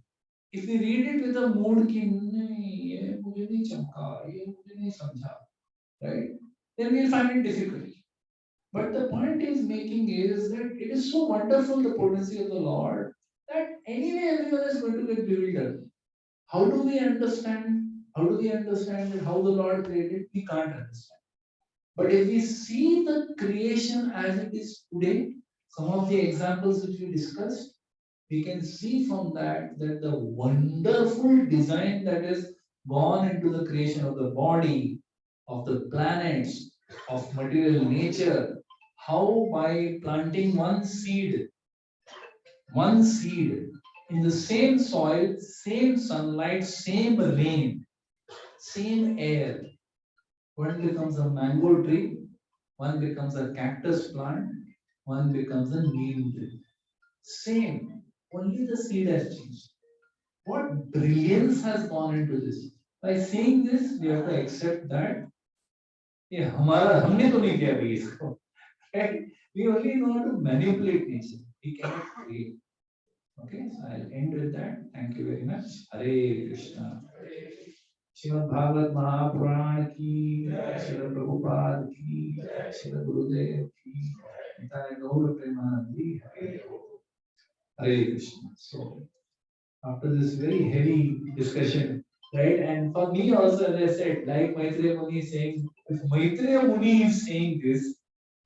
If we read it with a mood कि नहीं ये मुझे नहीं चमका, ये मुझे नहीं समझा, right? Then we'll find it difficult. But the point he's making is that it is so wonderful the potency of the Lord that anyway everyone is going to get bewildered. How do we understand? How do we understand that how the Lord created? We can't understand. But if we see the creation as it is today, some of the examples which we discussed, we can see from that the wonderful design that is gone into the creation of the body, of the planets, of material nature, how by planting one seed in the same soil, same sunlight, same rain, same air. One becomes a mango tree, one becomes a cactus plant, one becomes a neem tree. Same, only the seed has changed. What brilliance has gone into this? By saying this, we have to accept that ये हमारा हमने तो नहीं किया अभी इसको. Right? We only know how to manipulate nature. We cannot create. Okay, so I'll end with that. Thank you very much. Hare Krishna. Shrimad Bhagavat Mahapuran की, श्रील प्रभुपाद की, श्रील गुरुदेव की, निताय गौर Premanandi. Hare Krishna. So after this very heavy discussion, right? And for me also, as I said, like Maitreya Muni is saying, if Maitreya Muni is saying this,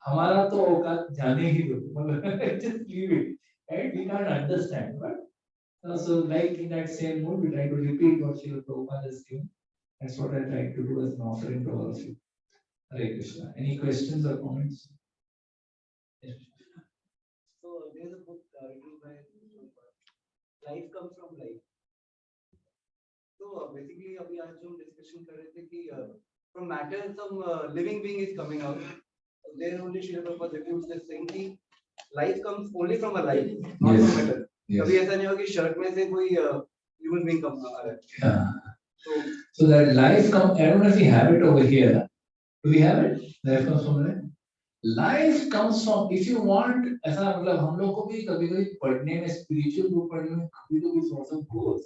हमारा तो औकात जाने ही दो, just leave it, right? We can't understand, but so like in that same mood, we try to repeat what Srila Prabhupada is doing. That's what I try to do as an offering to all of you. Hare Krishna. Any questions or comments? Yes. So there's a book written by Life Comes from Life. So basically अभी आज जो हम discussion कर रहे थे कि from matter some living being is coming out. There only Srila Prabhupada refutes this thing कि life comes only from a life, not Yes. from matter. Yes. कभी ऐसा नहीं होगा कि शर्ट में से कोई human being come आ रहा है. Yeah. So that life comes, I don't know if we have it over here. Do we have it? Life comes from there. Life comes from, if you want, ऐसा मतलब हम लोग को भी कभी-कभी पढ़ने में spiritual book पढ़ने में कभी-कभी थोड़ा सा बोर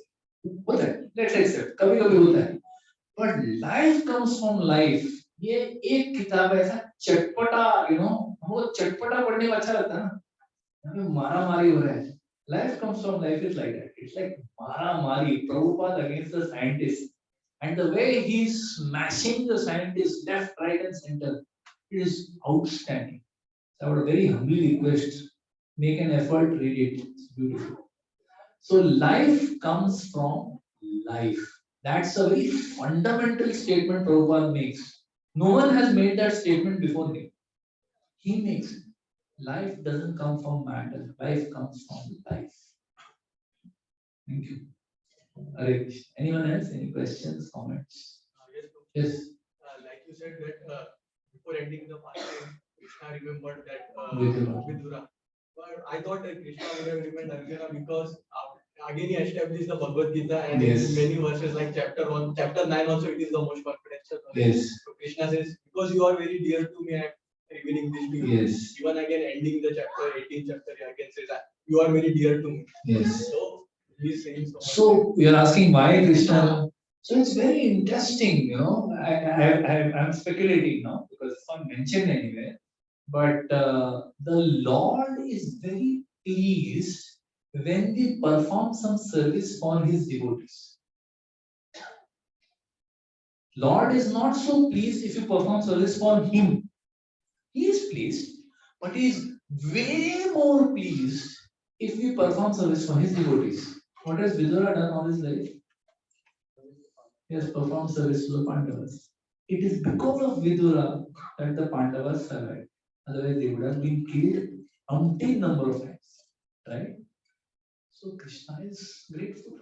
होता है. Let's accept, कभी-कभी होता है. But life comes from life. ये एक किताब ऐसा चटपटा, वो चटपटा पढ़ने में अच्छा लगता है ना. यहाँ पे मारा-मारी हो रहा है. Life comes from life is like that. It's like mara-mari, Prabhupada against the scientists. And the way he's smashing the scientists left, right, and center, it is outstanding. So I would very humbly request, make an effort, read it. It's beautiful. So life comes from life. That's a very fundamental statement Prabhupada makes. No one has made that statement before him. He makes it. Life doesn't come from matter. Life comes from life. Thank you. Hare Krishna. Anyone else? Any questions, comments? Yes. Like you said that before ending the fasting, Krishna remembered that Vidura. Vidura. But I thought that Krishna would have remembered Arjuna because again he established the Bhagavad Gita and Yes. in many verses like chapter 1, chapter 9 also it is the most confidential. Yes. So Krishna says, because you are very dear to me, I am revealing this to you. Yes. Even again ending the chapter 18 chapter, he again says that you are very dear to me. Yes. So he is saying so much. So you're asking why Krishna? So it's very interesting, I'm speculating now because it's not mentioned anywhere. But the Lord is very pleased when we perform some service for His devotees. Lord is not so pleased if you perform service for Him. He is pleased, but He is way more pleased if we perform service for His devotees. What has Vidura done all his life? He has performed service to the Pandavas. It is because of Vidura that the Pandavas survived. Otherwise, they would have been killed umpteen number of times. Right? So Krishna is grateful.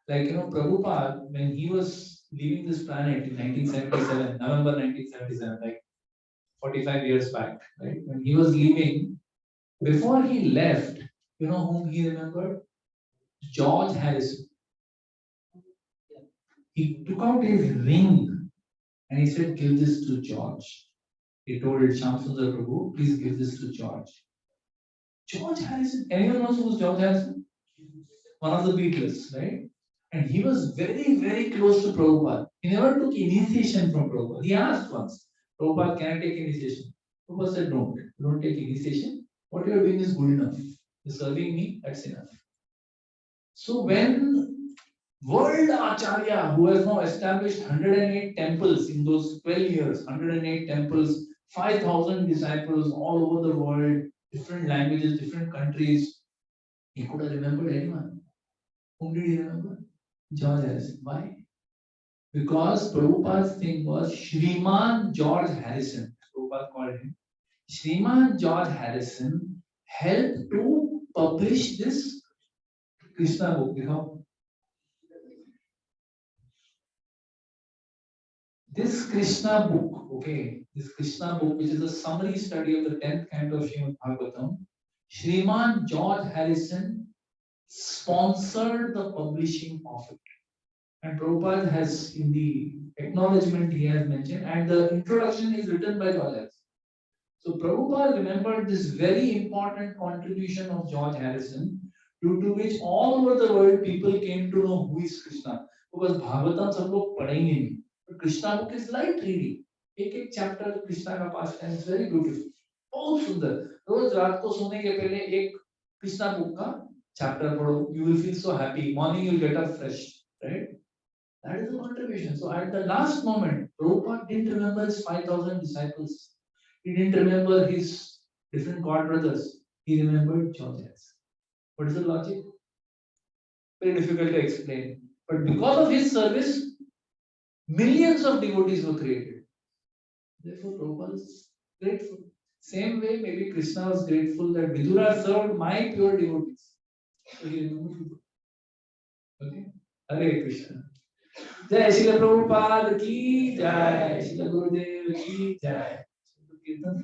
Like Prabhupada, when he was leaving this planet in 1977, November 1977, like 45 years back, right? When he was leaving, before he left, you know whom he remembered? George Harrison. He took out his ring and he said, "Give this to George." He told Shamsundar Prabhu, "Please give this to George." George Harrison. Anyone knows who's George Harrison? One of the Beatles, right? And he was very, very close to Prabhupada. He never took initiation from Prabhupada. He asked once, "Prabhupada, can I take initiation?" Prabhupada said, Don't take initiation. What you are doing is good enough. You're serving me, that's enough." So when World Acharya, who has now established 108 temples in those 12 years, 108 temples, 5,000 disciples all over the world, different languages, different countries, he could have remembered anyone. Whom did he remember? George Harrison. Why? Because Prabhupada's thing was Shriman George Harrison. Prabhupada called him. Shriman George Harrison helped to publish this Krishna book. This Krishna book, okay, this Krishna book, which is a summary study of the 10th canto of Srimad Bhagavatam, Sriman George Harrison sponsored the publishing of it. And Prabhupada has, in the acknowledgement, he has mentioned, and the introduction is written by George Harrison. So Prabhupada remembered this very important contribution of George Harrison, due to which all over the world people came to know who is Krishna. Because Bhagavatam सब लोग पढ़ेंगे नहीं, but Krishna book is light reading. एक chapter Krishna का पास है, it's very beautiful, बहुत सुंदर. रोज रात को सोने के पहले एक कृष्णा book का chapter पढ़ो, you will feel so happy. Morning you'll get up fresh, right? That is the contribution. So at the last moment, Prabhupada didn't remember his 5,000 disciples. He didn't remember his different god brothers. He remembered George Harrison. What is the logic? Very difficult to explain. But because of his service, millions of devotees were created. Therefore, Prabhupada is grateful. Same way, maybe Krishna was grateful that Vidura served my pure devotees. So he remembered. Okay? Hare Krishna. जय श्री प्रभुपाद की जय, श्री गुरुदेव की जय. कीर्तन